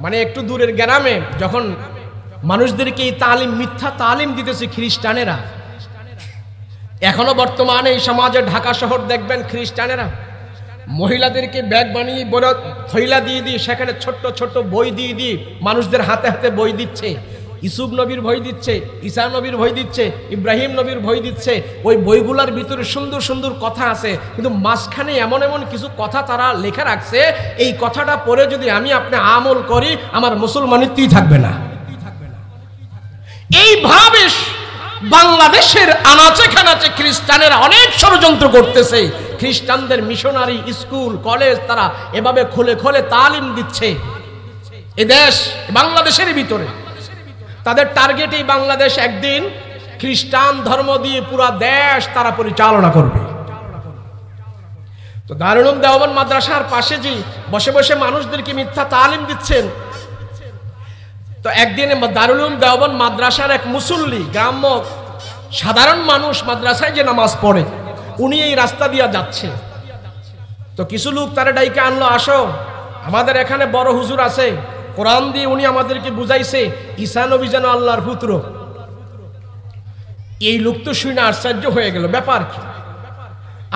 [SPEAKER 1] মানে একটু দূরের গ্রামে যখন মানুষদেরকে এই তালিম, মিথ্যা তালিম দিতেছে খ্রিস্টানেরা, এখনো বর্তমানে এই সমাজে ঢাকা শহর দেখবেন খ্রিস্টানেরা মহিলাদেরকে ব্যাগ বানিয়ে বড় থৈলা দিয়ে দিয়ে সেখানে ছোট্ট ছোট্ট বই দিয়ে দিয়ে মানুষদের হাতে হাতে বই দিচ্ছে। ইসুফ নবীর বই দিচ্ছে, ঈসা নবীর বই দিচ্ছে, ইব্রাহিম নবীর বই দিচ্ছে। ওই বইগুলোর ভিতরে সুন্দর সুন্দর কথা আছে, কিন্তু মাঝখানে এমন এমন কিছু কথা তারা লেখা রাখছে, এই কথাটা পড়ে যদি আমি আপনি আমল করি আমার মুসলমানিত্বই থাকবে না। এইভাবে বাংলাদেশের আনাচে খানাচে খ্রিস্টানেরা অনেক ষড়যন্ত্র করতেছে। খ্রিস্টানদের মিশনারি স্কুল কলেজ তারা এভাবে খুলে খুলে তালিম দিচ্ছে এ দেশ বাংলাদেশের ভিতরে। তাদের টার্গেট এই বাংলাদেশ একদিন খ্রিস্টান ধর্ম দিয়ে পুরা দেশ তারা পরিচালনা করবে। তো দারুল উলুম দেওবন্দ মাদ্রাসার পাশে যে বসে বসে মানুষদেরকে মিথ্যা তালিম দিচ্ছেন, তো একদিন দারুল উলুম দেওবন্দ মাদ্রাসার এক মুসল্লি, গ্রাম্য সাধারণ মানুষ মাদ্রাসায় যে নামাজ পড়ে, উনি এই রাস্তা দিয়ে যাচ্ছে। তো কিছু লোক তারা ডাইকে আনলো, আসো আমাদের এখানে বড় হুজুর আছে, কোরআন দিয়ে উনি আমাদেরকে বুঝাইছে ঈসা নবী যেন আল্লাহর পুত্র। এই লোক তো শুনে আশ্চর্য হয়ে গেল, ব্যাপার কি?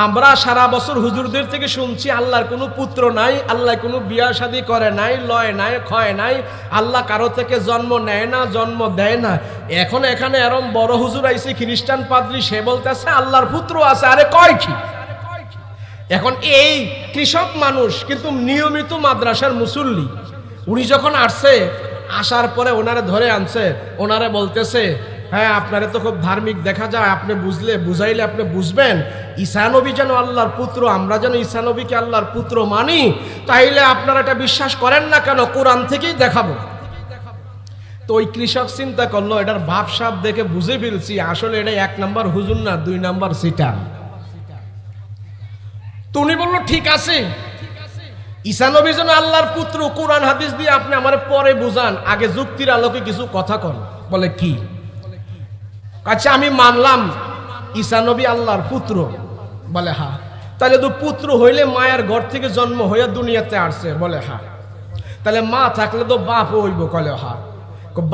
[SPEAKER 1] আমরা সারা বছর হুজুরদের থেকে শুনছি আল্লাহর কোনো পুত্র নাই, আল্লাহ কোনো বিয়া শাদী করে নাই, লয় নাই, ক্ষয় নাই, আল্লাহ কারো থেকে জন্ম নেয় না, জন্ম দেয় না। এখন এখানে এরম বড় হুজুর আইছে খ্রিস্টান পাদ্রী, সে বলতেছে আল্লাহর পুত্র আছে। আরে কয় কি? এখন এই কৃষক মানুষ কিন্তু নিয়মিত মাদ্রাসার মুসল্লি, উনি যখন আসছে, আসার পরে ওনারে ধরে আনছে, ওনারে বলতেছে হ্যাঁ আপনারে তো খুব ধার্মিক দেখা যায়, আপনি বুঝলে বুঝাইলে আপনি বুঝবেন ঈসা নবী যেন আল্লাহর পুত্র, আমরা যেন ঈসা নবীকে আল্লাহর পুত্র মানি, তাইলে আপনারা এটা বিশ্বাস করেন না কেন? কোরআন থেকেই দেখাবো। তো ওই কৃষক চিন্তা করলো এটার ভাবসাব দেখে বুঝে ফেলছি আসলে এটা 1 নাম্বার হুজুর না, 2 নাম্বার সিটার। তো উনি বললো ঠিক আছে, ঈসা নবী যেন আল্লাহর পুত্র কোরআন হাদিস দিয়ে আপনি আমার পরে বুঝান, আগে যুক্তির আলোকে কিছু কথা কন। বলে কি? আচ্ছা আমি মানলাম ঈসা নবী আল্লাহর পুত্র। বলে হ্যাঁ। তাহলে তো পুত্র হইলে মায়ের ঘর থেকে জন্ম হইয়া দুনিয়াতে আসছে। বলে হ্যাঁ। তাহলে মা থাকলে তো বাপ হইব। কলে হ্যাঁ।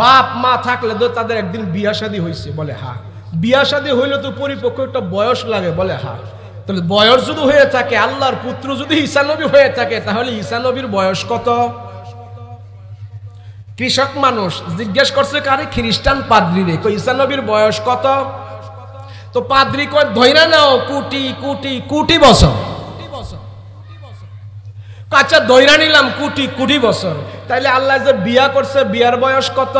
[SPEAKER 1] বাপ মা থাকলে তো তাদের একদিন বিয়া শাদী হয়েছে। বলে হ্যাঁ। বিয়া শাদী হইলে তো পরিপক্ক একটা বয়স লাগে। বলে হ্যাঁ। তাহলে বয়স যদি হয়ে থাকে, আল্লাহর পুত্র যদি ঈসা নবী হয়ে থাকে, তাহলে ঈসা নবীর বয়স কত? কৃষক মানুষ জিজ্ঞেস করছে কারে? খ্রিস্টান পাদ্রী রে, ঈসা নবীর বয়স কত? তো পাদ্রী কয় ধইরা নাও কোটি কোটি কোটি বছর। আচ্ছা ধইরা নিলাম কোটি কোটি বছর, তাইলে আল্লাহ যে বিয়া করছে বিয়ার বয়স কত?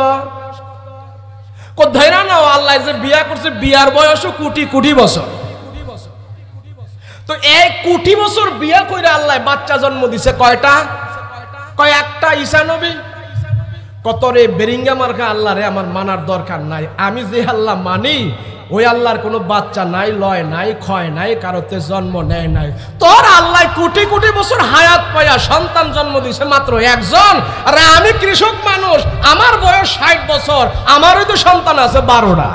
[SPEAKER 1] ধইরা নাও আল্লাহ যে বিয়া করছে বিয়ার বয়সও কোটি কোটি বছর। তো 1 কোটি বছর বিয়া কইরা আল্লাহ বাচ্চা জন্ম দিছে কয়টা? কয় একটা, ঈসা নবী। কত রে বেরিঙ্গা মার্কা আল্লাহ রে আমার মানার দরকার নাই, আমি যে আল্লাহ মানি ওই আল্লাহর কোনো বাচ্চা নাই, লয় নাই, ক্ষয় নাই, কারোতে জন্ম নেয় নাই। তোর আল্লাহ কোটি কোটি বছর হায়াত পায়া সন্তান জন্ম দিছে মাত্র একজন। আরে আমি কৃষক মানুষ, আমার বয়স 60 বছর, আমারও তো সন্তান আছে 12টা।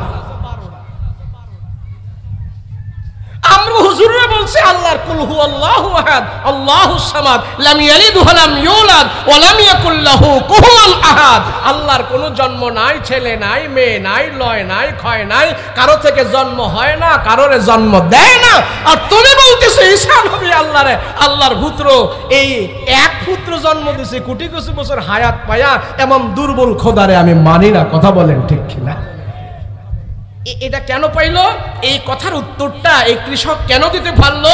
[SPEAKER 1] আমরা হুজুররা বলছি আল্লাহর কুল হুয়াল্লাহু আহাদ আল্লাহুস সামাদ লাম ইয়ালিদ ওয়া লাম ইউলাদ ওয়া লাম ইয়াকুল লাহু কুফুয়ান আহাদ। আল্লাহর কোনো জন্ম নাই, ছেলে নাই, মেয়ে নাই, লয় নাই, ক্ষয় নাই, কারো থেকে জন্ম হয় না, কারোরে জন্ম দেয় না। আর তুমি বলতেছো ঈসা নবী আল্লাহরে আল্লাহর পুত্র। এই 1 পুত্র জন্ম দিছে, কোটি কোটি বছর হায়াত পায়া এমন দুর্বল খোদারে আমি মানি না। কথা বলেন ঠিক কিনা? এটা কেন পাইলো? এই কথার উত্তরটা এই কৃষক কেন দিতে পারলো?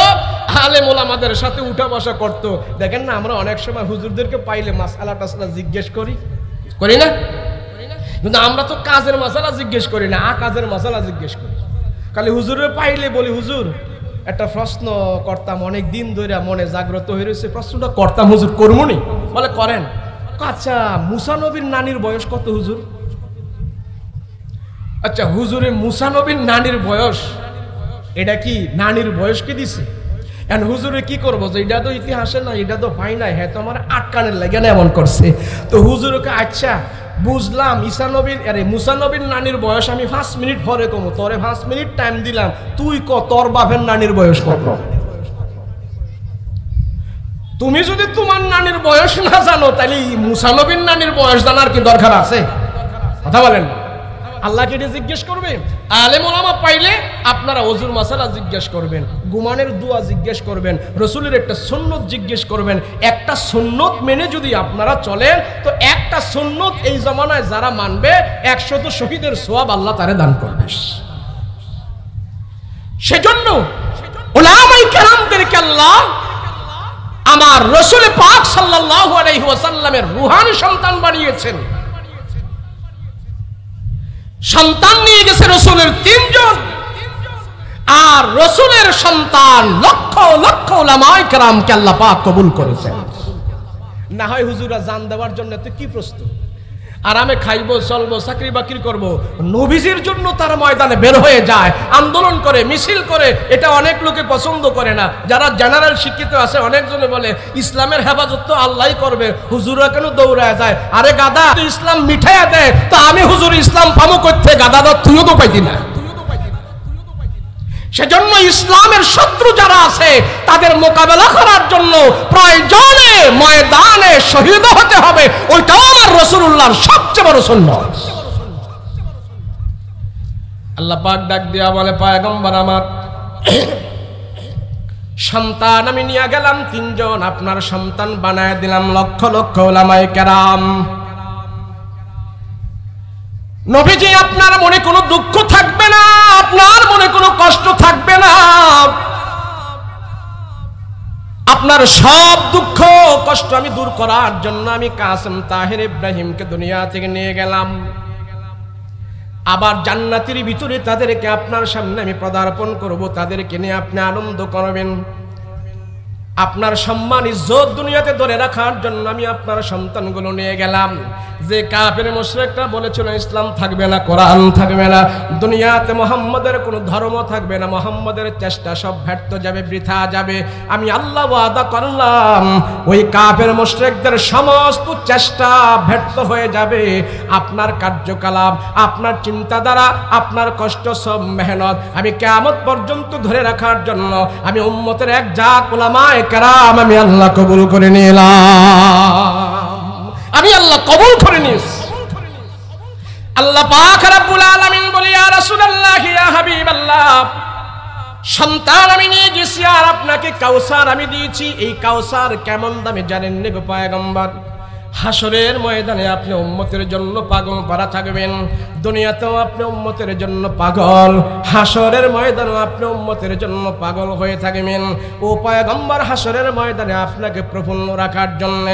[SPEAKER 1] আলেম ওলামাদের সাথে উঠা বসা করতো। দেখেন না, আমরা অনেক সময় হুজুরদেরকে পাইলে মাসালা টাসালা জিজ্ঞেস করি না? কিন্তু আমরা তো কাজের মাসালা জিজ্ঞেস করি না, কাজের মাসালা জিজ্ঞেস করি। খালি হুজুরের পাইলে বলি হুজুর একটা প্রশ্ন করতাম, অনেক দিন ধরে মনে জাগ্রত হয়ে রয়েছে, প্রশ্নটা করতাম হুজুর, করমুনি? বলে করেন। আচ্ছা মুসা নবীর নানির বয়স কত হুজুর? আচ্ছা হুজুরে মুসা নবীর নানির বয়স, এটা কি নানির বয়স কি দিছে? এখন হুজুরে কি করবো যে এটা তো ইতিহাসে না, এটা তো পাই নাই, হ্যাঁ তো আমার আটকানের লাগে না এমন করছে। তো হুজুরকে আচ্ছা বুঝলাম ঈসা নবীর আরে মুসা নবীর নানির বয়স আমি 5 মিনিট পরে কমো, তোরে 5 মিনিট টাইম দিলাম, তুই ক তোর বাপের নানির বয়স কত? তুমি যদি তোমার নানির বয়স না জানো তাহলে মুসা নবীর নানির বয়স জানার কি দরকার আছে? কথা বলেন না। আল্লাহকে এটা জিজ্ঞেস করবে। আলেম ওলামা পাইলে আপনারা ওযুর মাসালা জিজ্ঞেস করবেন, গুমানের দোয়া জিজ্ঞেস করবেন, রসুলের একটা সুন্নত জিজ্ঞেস করবেন। একটা সুন্নত মেনে যদি আপনারা চলেন তো একটা সুন্নত এই জমানায় যারা মানবে 100 শহীদের সওয়াব আল্লাহ তারে দান করবে। সেজন্য উলামায়ে কেরামদেরকে আল্লাহ আমার রাসূল পাক সাল্লাল্লাহু আলাইহি ওয়াসাল্লামের রূহানি সন্তান বানিয়েছেন। সন্তান নিয়ে গেছে রাসূলের 3 জন, আর রাসূলের সন্তান লক্ষ লক্ষ উলামায়ে কেরামকে আল্লাহ পাক কবুল করেছেন। না হয় হুজুরা জান দেওয়ার জন্য তো কি প্রস্তুত, আরামে খাইবো চলবো চাকরি বাকরি করব, নবীজির জন্য তার ময়দানে বের হয়ে যায়, আন্দোলন করে, মিছিল করে। এটা অনেক লোকে পছন্দ করে না। যারা জেনারেল শিক্ষিত আছে অনেকজনে বলে ইসলামের হেফাজত তো আল্লাহই করবে, হুজুরা কেন দৌড়ায় যায়? আরে গাদা, ইসলাম মিঠাইয়া দেয় তো আমি হুজুর ইসলাম পামো করতে, গাদা দা তুইও তো পাইতি না। সেজন্য ইসলামের শত্রু যারা আছে তাদের মোকাবেলা করার জন্য প্রয়োজনে ময়দানে শহীদ হতে হবে। ওইটাও আমার রাসূলুল্লাহর সবচেয়ে বড় সুন্নাত। আল্লাহ পাক ডাক দিয়া বলে, পয়গম্বর আমার সন্তান আমি নিয়ে গেলাম 3 জন, আপনার সন্তান বানায় দিলাম লক্ষ লক্ষ উলামায়ে কেরাম। নবীজি আপনার মনে কোনো দুঃখ থাকবে না, আপনার মনে কোনো কষ্ট থাকবে না। আপনার সব দুঃখ কষ্ট আমি দূর করার জন্য আমি কাসেম তাহের ইব্রাহিমকে দুনিয়া থেকে নিয়ে গেলাম। আবার জান্নাতের ভিতরে তাদেরকে আপনার সামনে আমি পদার্পণ করব, তাদেরকে নিয়ে আপনি আনন্দ করবেন। আপনার সম্মান ইজ্জত দুনিয়াতে ধরে রাখার জন্য আমি আপনার সন্তানগুলো নিয়ে গেলাম। যে কাফের মুশরিকরা বলেছিল ইসলাম থাকবে না, কোরআন থাকবে না, দুনিয়াতে মুহাম্মাদের কোনো ধর্ম থাকবে না, মুহাম্মাদের চেষ্টা সব ব্যর্থ যাবে, বৃথা যাবে, আমি আল্লাহ ওয়াদা করলাম ওই কাফের মুশরিকদের সমস্ত চেষ্টা ব্যর্থ হয়ে যাবে। আপনার কার্যকলাপ, আপনার চিন্তাধারা, আপনার কষ্ট, সব মেহনত আমি কিয়ামত পর্যন্ত ধরে রাখার জন্য আমি উম্মতের এক জাত উলামায়ে কেরাম আমি আল্লাহ কবুল করে নিলাম, আমি আল্লাহ কবুল করে নিয়েছি। আল্লাহ পাক রব্বুল আলামিন বলে, ইয়া রাসূলুল্লাহ, ইয়া হাবিবাল্লাহ, সন্তান আমি নিয়ে গেছি আর আপনাকে কাউসার আমি দিয়েছি। এই কাউসার কেমন দামে জানেন নে গো পয়গম্বর? হাসরের ময়দানে আপনি উম্মতের জন্য পাগল পারা থাকবেন, দুনিয়াতেও আপনি উম্মতের জন্য পাগল, হাসরের ময়দানেও আপনি উম্মতের জন্য পাগল হয়ে থাকবেন। ও পয়গম্বর, হাসরের ময়দানে আপনাকে প্রফুল্ল রাখার জন্য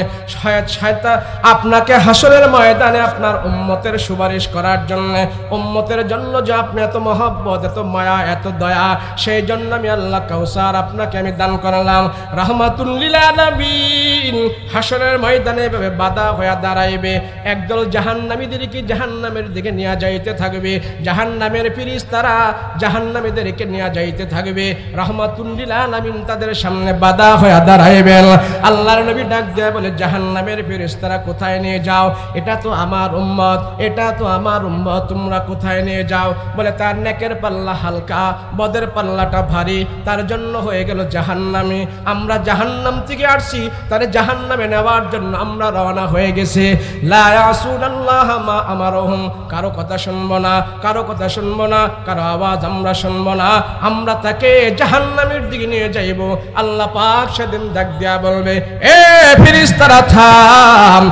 [SPEAKER 1] শয়তান আপনাকে হাসরের ময়দানে আপনার উম্মতের সুপারিশ করার জন্য, উম্মতের জন্য যে আপনি এত মহব্বত, এত মায়া, এত দয়া, সেই জন্য আমি আল্লাহ কাউসার আপনাকে আমি দান করলাম। রাহমাতুল লিল আলামিন হাসরের ময়দানে এভাবে বাধা হয়ে দাঁড়াইবে। একদল জাহান্নামীদেরকে জাহান্নামের দিকে নিয়ে যাইতে থাকবে, জাহান্নামের ফেরেশতারা জাহান্নামীদেরকে নিয়ে যাইতে থাকবে। রাহমাতুল লিল আলামিন তাদের সামনে বাধা হয়ে দাঁড়াইবেন। আল্লাহর নবী ডাক দিয়ে বলে, জাহান্নামের ফেরেশতারা কোথায় নিয়ে যাও? এটা তো আমার উম্মত, এটা তো আমার উম্মত, তোমরা কোথায় নিয়ে যাও? বলে, তার নেকের পাল্লা হালকা, বদের পাল্লাটা ভারী, তার জন্য হয়ে গেল জাহান্নামী। আমরা জাহান্নাম থেকে আসছি, তারে জাহান্নামে নেওয়ার জন্য আমরা রওনা হয়ে গেছে। লা ইয়াসুনাল্লাহ মা আমারহুম, কারো কথা শুনবো না, কারো কথা শুনবো না, কারো আওয়াজ আমরা শুনবো না, আমরা তাকে জাহান্নামের দিকে নিয়ে যাইব। আল্লাহ পাক সেদিন ডাক দিয়া বলবে, এ ফেরেশতারা থাম,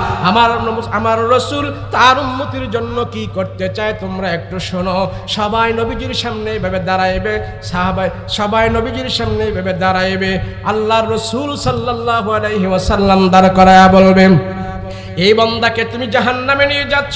[SPEAKER 1] আমার রাসূল তার উম্মতের জন্য কি করতে চায় তোমরা একটু শোনো। সবাই নবীজির সামনে এইভাবে দাঁড়াইবে, সাহাবাই সবাই নবীজির সামনে এইভাবে দাঁড়াইবে। আল্লাহর রাসূল সাল্লাল্লাহু আলাইহি ওয়াসাল্লাম দাঁড় করায়া বলবেন, এই বান্দাকে তুমি জাহান্নামে নিয়ে যাচ্ছ,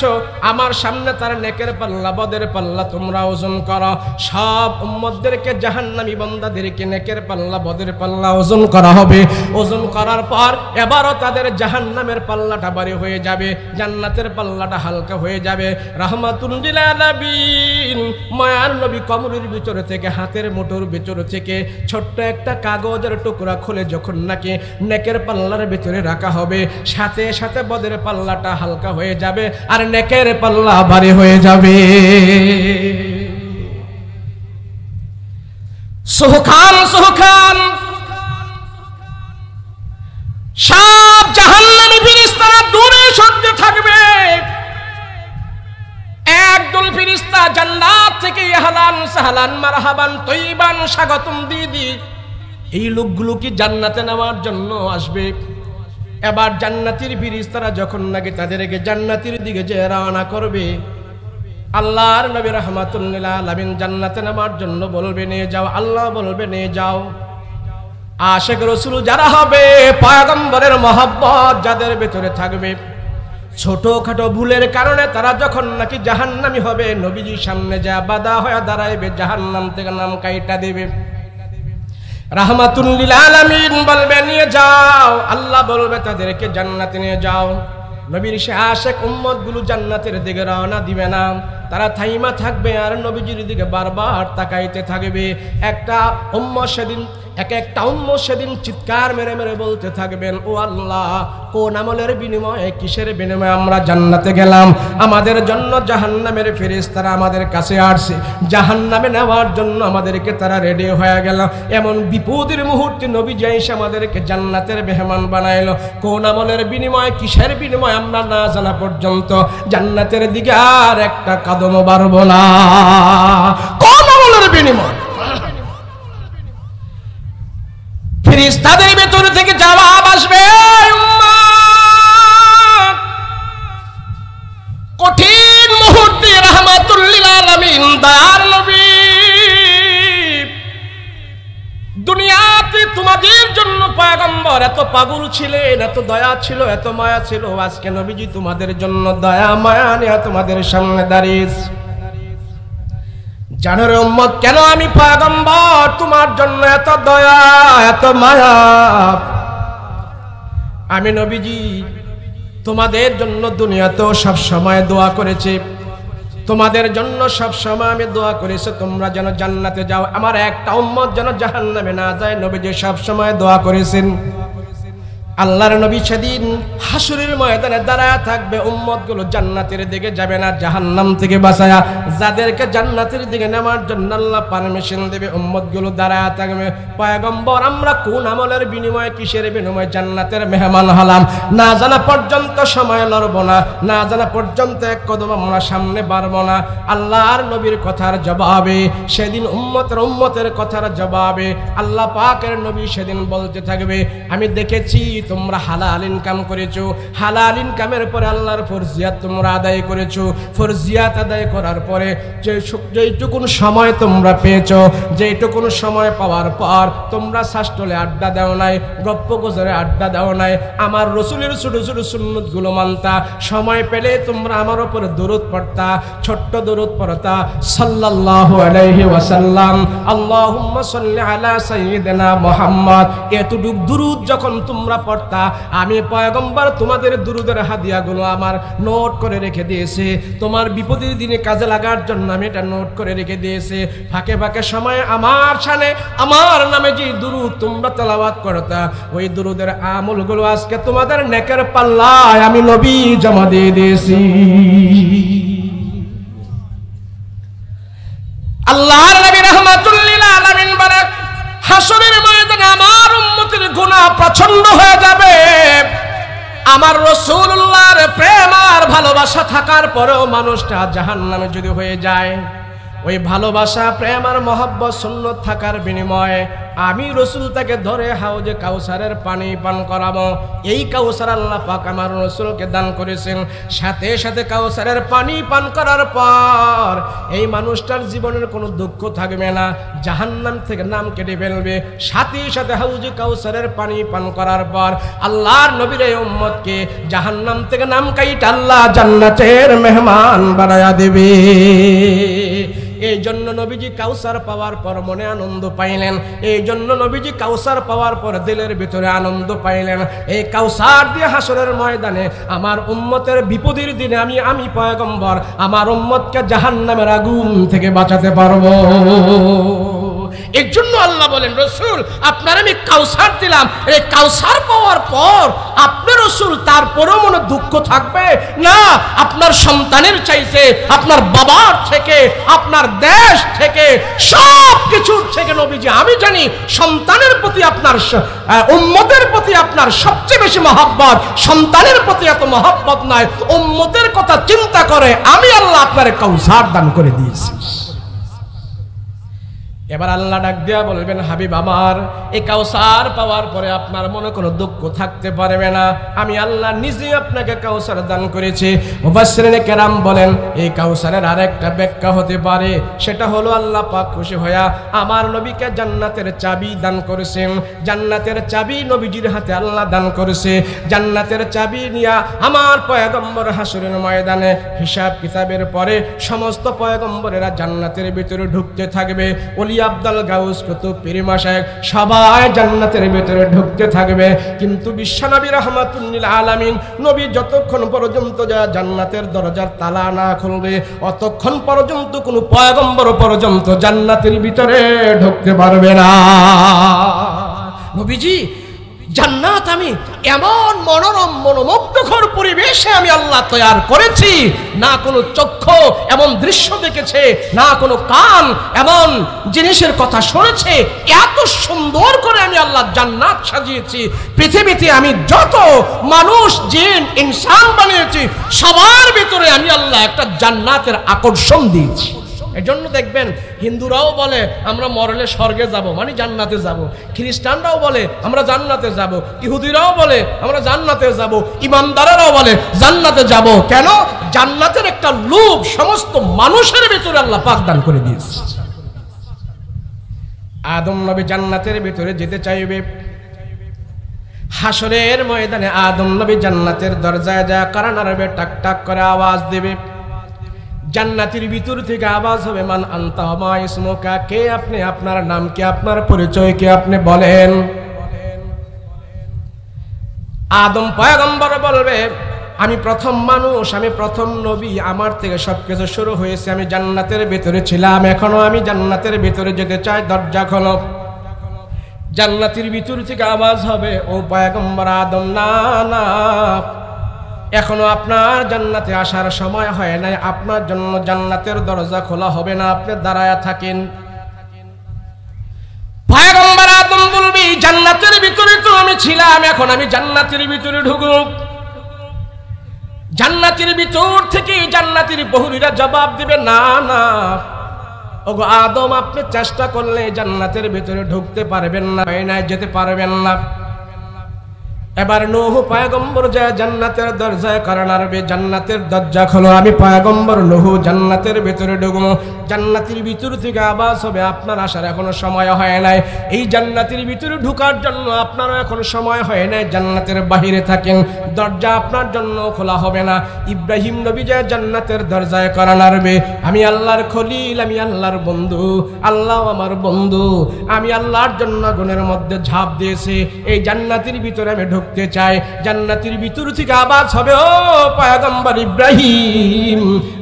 [SPEAKER 1] আমার সামনে তার নেকের পাল্লা, বদের পাল্লা তোমরা ওজন করো। সব উম্মতদেরকে জাহান্নামী বান্দাদেরকে নেকের পাল্লা, বদের পাল্লা ওজন করা হবে। ওজন করার পর এবারও তাদের জাহান্নামের পাল্লাটা ভারী হয়ে যাবে, জান্নাতের পাল্লাটা হালকা হয়ে যাবে। রাহমাতুল লিল আলামিন মায়ার নবী কমরের ভিতর থেকে, হাতের মুঠোর ভিতর থেকে ছোট্ট একটা কাগজের টুকরা খুলে যখন নাকি নেকের পাল্লার ভিতরে রাখা হবে, সাথে সাথে বদের পাল্লাটা হালকা হয়ে যাবে আর নেকের পাল্লা ভারী হয়ে যাবে। সুখান সুখান আহলান মারহাবান তৈবান স্বাগতম দিদি। এই লোকগুলো কি জান্নাতে নেওয়ার জন্য আসবে। এবার জান্নাতের ফেরেশতারা যখন নাকি তাদেরকে জান্নাতের দিকে যে রওনা করবে, আল্লাহর নবী রাহমাতুল লিল আলামিন জান্নাতে নেওয়ার জন্য বলবে নিয়ে যাও, আল্লাহ বলবে নিয়ে যাও। আশিক রাসূল যারা হবে, পয়গম্বরের মহব্বত যাদের ভিতরে থাকবে, ছোটখাটো ভুলের কারণে তারা যখন নাকি জাহান্নামী হবে, নবীজির সামনে যা বাধা হয়ে দাঁড়াইবে, জাহান্নাম থেকে নাম কাইটা দেবে। রাহমাতুল লিল আলামিন বলবে নিয়ে যাও, আল্লাহ বলবে তাদেরকে জান্নাতে নিয়ে যাও। নবীর সে আশিক উম্মত গুলো জান্নাতের দিকে রওনা দিবে না, তারা থাইমা থাকবে আর নবীজির দিকে বারবার তাকাইতে থাকবে। একটা উম্মত সেদিন একটা উম্মত সেদিন চিৎকার মেরে মেরে বলতে থাকবেন, ও আল্লাহ, কোন আমলের বিনিময়ে, কিসের বিনিময়ে আমরা জান্নাতে গেলাম? আমাদের জন্য জাহান্নামের ফেরেশতারা আমাদের কাছে আসছে, জাহান্নামে নেওয়ার জন্য আমাদেরকে তারা রেডি হয়ে গেল। এমন বিপদের মুহূর্তে নবীজি এসে আমাদেরকে জান্নাতের মেহমান বানাইলো। কোন আমলের বিনিময়ে, কিসের বিনিময়ে আমরা না জানা পর্যন্ত জান্নাতের দিকে আর একটা কদমও বাড়বো না। কোন আমলের বিনিময়? ফেরেশতাদের ভেতর থেকে জবাব আসবে, কঠিন মুহূর্তে রাহমাতুল লিল আলামিন দয়ার নবী, দুনিয়াতে তোমাদের জন্য পয়গম্বর এত পাগল ছিলেন, এত দয়া ছিল, এত মায়া ছিল, আজকে নবীজি তোমাদের জন্য দয়া মায়া নিয়ে তোমাদের সামনে দাঁড়িয়েছে। জানো রে উম্মত, কেন আমি পয়গম্বর তোমার জন্য এত দয়া এত মায়া? আমি নবীজি তোমাদের জন্য দুনিয়াতেও সব সময় দোয়া করেছি, তোমাদের জন্য সব সময় আমি দোয়া করেছি তোমরা যেন জান্নাতে যাও, আমার একটা উম্মত যেন জাহান্নামে না যায়। নবীজি সব সময় দোয়া করেছেন। আল্লাহর নবী সেদিন হাসরের ময়দানে দাঁড়ায় থাকবে, উম্মতগুলো জান্নাতের দিকে যাবে না, জাহান্নাম থেকে বাঁচায়া যাদেরকে জান্নাতের দিকে নেওয়ার জন্য আল্লাহ পারমিশন দেবে, উম্মতগুলো দাঁড়ায় থাকবে। পয়গম্বর, আমরা কোন আমলের বিনিময়ে, কিসের বিনিময়ে জান্নাতের মেহমান হলাম না জানা পর্যন্ত সময় লড়ব না, না জানা পর্যন্ত এক কদম আমরা সামনে বাড়ব না। আল্লাহর নবীর কথার জবাবে সেদিন উম্মতের কথার জবাবে আল্লাহ পাকের নবী সেদিন বলতে থাকবে, আমি দেখেছি তোমরা হালাল ইনকাম করেছো, হালাল ইনকামের পরে আল্লাহর ফরজিয়াত তোমরা আদায় করেছো, ফরজিয়াত আদায় করার পরে যেইটুকুন সময় তোমরা পেয়েছো, যেইটুকুন সময় পাওয়ার পর তোমরা শাস্ত্রলে আড্ডা দাও নাই, গপ্প গোজরে আড্ডা দাও নাই, আমার রসুলের ছোট ছোট সুন্নত গুলো মানতা, সময় পেলে তোমরা আমার উপরে দরুদ পড়তা, ছোট্ট দরুদ পড়তা, সাল্লাল্লাহু আলাইহি ওয়াসাল্লাম, আল্লাহুম্মা সাল্লি আলা সাইয়্যিদিনা মুহাম্মদ। এতটুক দরুদ যখন তোমরা পড়তা, আমি পয়গম্বর তোমাদের দুরুদের হাদিয়াগুলো আমার নোট করে রেখে দিয়েছে, তোমার বিপদের দিনে কাজে লাগার জন্য আমি এটা নোট করে রেখে দিয়েছে। ফাঁকে ফাঁকে সময় আমার শানে, আমার নামে যে দুরুদ তোমরা তেলাওয়াত করতা, ওই দুরুদের আমলগুলো আজকে তোমাদের নেকের পাল্লায় আমি নবী জমা দিয়ে দিয়েছি। আল্লাহর নবী রাহমাতুল লিল আলামিন বলে, হাসরের ময়দানে আমার উম্মতের গুনাহ প্রচন্ড হয়ে যাবে। আমার রাসূলুল্লাহর প্রেম আর ভালোবাসা থাকার পরেও মানুষটা জাহান্নামে যদি হয়ে যায়, ওই ভালোবাসা, প্রেম আর মহব্বত সুন্নত থাকার বিনিময়ে আমি রাসূল তাকে ধরে হাউজে কাউসারের পানি পান করাবো। এই কাউসার আল্লাহ পাক আমার রাসূলকে দান করেছেন। সাথে সাথে কাউসারের পানি পান করার পর এই মানুষটার জীবনের কোনো দুঃখ থাকবে না, জাহান্নাম থেকে নাম কেটে ফেলবে। সাথে সাথে হাউজে কাউসারের পানি পান করার পর আল্লাহর নবীর এই উম্মতকে জাহান্নাম থেকে নাম কাইটা আল্লাহ জান্নাতের মেহমান বানায়া দেবে। এই জন্য নবীজি কাউসার পাওয়ার পর মনে আনন্দ পাইলেন, এই জন্য নবীজি কাউসার পাওয়ার পর দিলের ভিতরে আনন্দ পাইলেন। এই কাউসার দিয়ে হাসরের ময়দানে আমার উম্মতের বিপদের দিনে আমি পয়গম্বর আমার উম্মতকে জাহান্নামের আগুন থেকে বাঁচাতে পারবো। এর জন্য আল্লাহ বলেন, রাসূল আপনার আমি কাউসার দিলাম, এই কাউসার পাওয়ার পর আপনার রাসূল তারপরেও মনে দুঃখ থাকবে না? আপনার সন্তানের চাইতে, আপনার বাবার থেকে, আপনার দেশ থেকে, সব কিছুর থেকে নবীজি আমি জানি সন্তানের প্রতি আপনার, উম্মতের প্রতি আপনার সবচেয়ে বেশি মহব্বত। সন্তানের প্রতি এত মহব্বত নয়, উম্মতের কথা চিন্তা করে আমি আল্লাহ আপনার কাউসার দান করে দিয়েছি। এবার আল্লাহ ডাক দিয়া বলবেন, হাবিব আমার, এই কাউসার পাওয়ার পরে আপনার মনে কোনো দুঃখ থাকতে পারবে না। আমি আল্লাহ নিজে আপনাকে কাউসার দান করেছি। মুফাসসিরিনে কেরাম বলেন, এই কাউসারের আরেকটা ব্যাখ্যা হতে পারে, সেটা হলো আল্লাহ পাক খুশি হইয়া আমার নবীকে জান্নাতের চাবি দান করেছেন। জান্নাতের চাবি নবীজির হাতে আল্লাহ দান করেছে। জান্নাতের চাবি নিয়া আমার পয়গম্বর হাসরের ময়দানে হিসাব কিতাবের পরে সমস্ত পয়গম্বরেরা জান্নাতের ভিতরে ঢুকতে থাকবে। আব্দুল গাউস কুতুব পীর মাশায়েখ সবাই জান্নাতের ভিতরে ঢুকতে থাকবে। কিন্তু বিশ্বনবী রাহমাতুল লিল আলামিন নবী যতক্ষণ পর্যন্ত জান্নাতের দরজার তালা না খুলবে, অতক্ষণ পর্যন্ত কোনো পয়গম্বর পর্যন্ত জান্নাতের ভিতরে ঢুকতে পারবে না। নবীজি, জান্নাত আমি এমন মনোরম মনোমুগ্ধকর পরিবেশে আমি আল্লাহ তৈরি করেছি, না কোনো চক্ষু এমন দৃশ্য দেখেছে, না কোনো কান এমন জিনিসের কথা শুনেছে। এত সুন্দর করে আমি আল্লাহ জান্নাত সাজিয়েছি। পৃথিবীতে আমি যত মানুষ জিন ইনসান বানিয়েছি, সবার ভিতরে আমি আল্লাহ একটা জান্নাতের আকর্ষণ দিয়েছি। এজন্য দেখবেন হিন্দুরাও বলে আমরা মরলে স্বর্গে যাব, মানে জান্নাতে যাব। খ্রিস্টানরাও বলে আমরা জান্নাতে যাব। ইহুদিরাও বলে আমরা জান্নাতে যাব। ইমানদারেরাও বলে জান্নাতে যাব। কেন? জান্নাতের একটা লোভ সমস্ত মানুষের ভিতরে আল্লাহ পাক দান করে দিয়েছে। আদম নবী জান্নাতের ভিতরে যেতে চাইবে। হাসরের ময়দানে আদম নবী জান্নাতের দরজায় যায় কারণ আরবে টাক টাক করে আওয়াজ দেবে। জান্নাতের ভিতর থেকে আওয়াজ হবে, মান আনতা মা ইসমুকা, কে আপনি, আপনার নাম কি, আপনার পরিচয় কি, আপনি বলেন। আদম পয়গম্বর বলবে, আমি প্রথম মানুষ, আমি প্রথম নবী, আমার থেকে সবকিছু শুরু হয়েছে। আমি জান্নাতের ভিতরে ছিলাম, এখনো আমি জান্নাতের ভিতরে যেতে চাই, দরজা খোলো। জান্নাতের ভিতর থেকে আওয়াজ হবে, ও পয়গম্বর আদম, না না, এখনো আপনার জান্নাতে আসার সময় হয় নাই, আপনার জন্য জান্নাতের দরজা খোলা হবে না, আপনি দাঁড়ায়া থাকেন। পয়গম্বর আদম বলবি, জান্নাতের ভিতরে তো আমি ছিলাম, এখন আমি জান্নাতের ভিতরে ঢুকব। জান্নাতের ভিতর থেকে জান্নাতের প্রহরীরা জবাব দিবে, না না, ওগো আদম, আপনি চেষ্টা করলে জান্নাতের ভিতরে ঢুকতে পারবেন না, যেতে পারবেন না। এবার নূহ পয়গম্বর যায় জান্নাতের দরজায় কারণ আরবে, জান্নাতের দরজা খোলো। আমি পয়গম্বর নূহ জান্নাতের ভিতরে ঢুকবো। জান্নাতের ভিতর থেকে আওয়াজ হবে, আপনার আসার এখনো সময় হয় নাই, এই জান্নাতের ভিতরে ঢুকার জন্য আপনারও এখন সময় হয় নাই, জান্নাতের বাহিরে থাকেন, দরজা আপনার জন্য খোলা হবে না। ইব্রাহিম নবী যায় জান্নাতের দরজায় কারণ আরবে, আমি আল্লাহর খলিল, আমি আল্লাহর বন্ধু, আল্লাহ আমার বন্ধু, আমি আল্লাহর জন্য আগুনের মধ্যে ঝাঁপ দিয়েছি, এই জান্নাতের ভিতরে আমি ঢুকতে চাই। জান্নাতের ভিতর থেকে আওয়াজ হবে, ও পয়গম্বর ইব্রাহিম,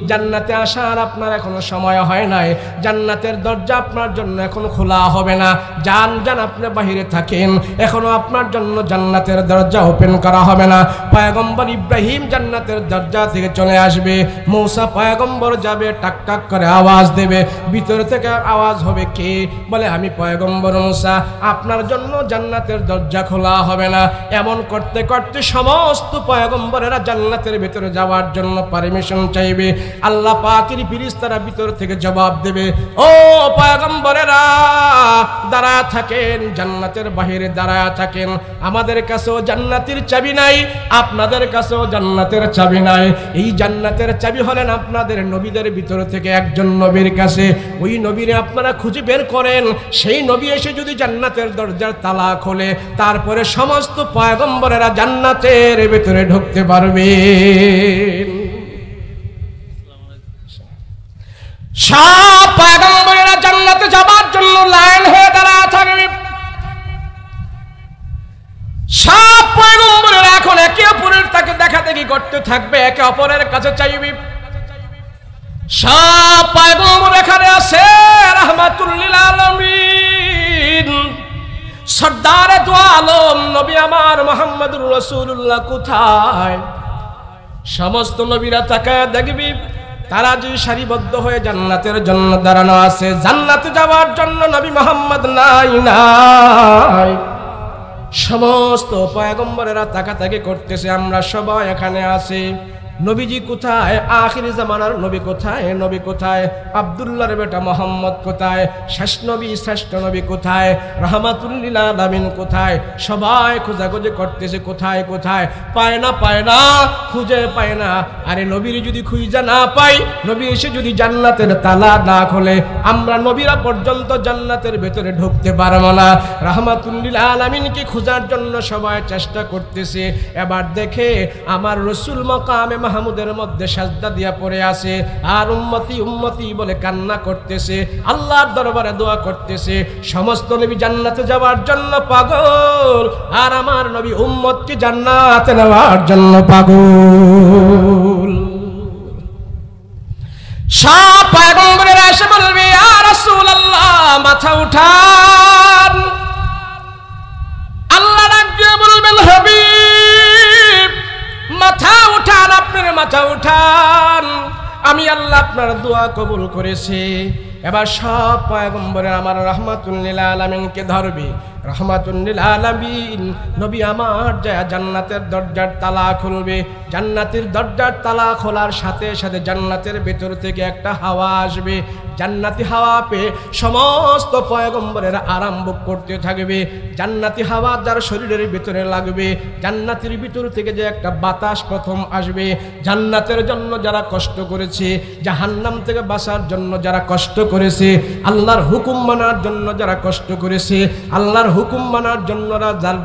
[SPEAKER 1] জান্নাতে আসার আপনার এখনো সময় হয় নাই, জান্নাতের দরজা আপনার জন্য এখনো খোলা হবে না, যান যান, আপনি বাহিরে থাকেন, এখনো আপনার জন্য জান্নাতের দরজা ওপেন করা হবে না। পয়গম্বর ইব্রাহিম জান্নাতের দরজা থেকে চলে আসবে। মূসা পয়গম্বর যাবে, টাক টাক করে আওয়াজ দেবে, ভিতর থেকে আওয়াজ হবে, কে? বলে, আমি পয়গম্বর মূসা, আপনার জন্য জান্নাতের দরজা খোলা হবে না। এমন করতে করতে সমস্ত পয়গম্বরেরা জান্নাতের ভিতরে যাওয়ার জন্য পারমিশন চাইবে। আল্লাহ পাকের ফেরেশতারা ভিতর থেকে জবাব দেবে, ও পয়গম্বরেরা, দাঁড়ায় থাকেন, জান্নাতের বাহিরে দাঁড়ায় থাকেন, আমাদের কাছেও জান্নাতের চাবি নাই, আপনাদের কাছেও জান্নাতের চাবি নাই। এই জান্নাতের চাবি হলেন আপনাদের নবীদের ভিতর থেকে একজন নবীর কাছে। ওই নবীরে আপনারা খুঁজে বের করেন, সেই নবী এসে যদি জান্নাতের দরজার তালা খোলে, তারপরে সমস্ত পয়গম্বরেরা জান্নাতের ভিতরে ঢুকতে পারবে। সব পয়গম্বরেরা জান্নাতে যাবার জন্য লাইন হয়ে দাঁড়ায় থাকবে। সব পয়গম্বরেরা এখন একে অপরের তাকে দেখাদেখি করতে থাকবে, একে অপরের কাছে চাইবে। সব পয়গম্বর এখানে আছে, রাহমাতুল লিল আলামিন, সরদারে দু আলম নবী আমার মুহাম্মদুর রাসূলুল্লাহ কোথায়? সমস্ত নবীরা তাকায় দেখবি, তারা যে সারিবদ্ধ হয়ে জান্নাতের জন্য দাঁড়ানো আছে, জান্নাতে যাওয়ার জন্য নবী মুহাম্মদ নাই নাই। সমস্ত পয়গম্বরেরা তাকাতাকি করতেছে, আমরা সবাই এখানে আছি, নবীজি কোথায়? আখির জামানার নবী কোথায়? নবী কোথায়? আব্দুল্লাহর বেটা মোহাম্মদ কোথায়? শেষ নবী শ্রেষ্ঠ নবী কোথায়? রাহমাতুল লিল আলামিন কোথায়? সবাই খোঁজাখুঁজি করতেছে, কোথায় কোথায়, পায় না, খুঁজে পায় না। আরে নবীর যদি খুঁজে না পাই, নবী এসে যদি জান্নাতের তালা না খোলে, আমরা নবীরা পর্যন্ত জান্নাতের ভেতরে ঢুকতে পারবো না। রাহমাতুল লিল আলামিনকে খোঁজার জন্য সবাই চেষ্টা করতেছে। এবার দেখে আমার রাসূল মাকামে মাহমুদের মধ্যে সাজদা দিয়া পড়ে আছে, আর উম্মতি উম্মতি বলে কান্না করতেছে, আল্লাহর দরবারে দোয়া করতেছে। সমস্ত নবী জান্নাতে যাওয়ার জন্য পাগল, আর আমার নবী উম্মতকে জান্নাতে নেওয়ার জন্য পাগল। সব পয়গম্বরেরা এসে বলবে, ইয়া রাসূলুল্লাহ, মাথা উঠান। আল্লাহ ডাক দিয়ে বলবেন, হাবিব মাথা উঠান, আপনার মাথা উঠান, আমি আল্লাহ আপনার দোয়া কবুল করেছি। এবার সব পয়গম্বরের আমার রাহমাতুল লিল আলামিনকে ধরবে। রাহমাতুল লিল আলামিন নবী আমার যায় জান্নাতের দরজার তালা খুলবে। জান্নাতের দরজার তালা খোলার সাথে সাথে জান্নাতের ভেতর থেকে একটা হাওয়া আসবে। জান্নাতি হাওয়া পেয়ে সমস্ত পয়গম্বরের আরাম ভোগ করতে থাকবে। জান্নাতি হাওয়া যার শরীরের ভিতরে লাগবে, জান্নাতের ভিতর থেকে যে একটা বাতাস প্রথম আসবে। জান্নাতের জন্য যারা কষ্ট করেছে, জাহান্নাম থেকে বাঁচার জন্য যারা কষ্ট করেছে, আল্লাহর হুকুম মানার জন্য যারা কষ্ট করেছে, আল্লাহর হুকুম মানার জন্য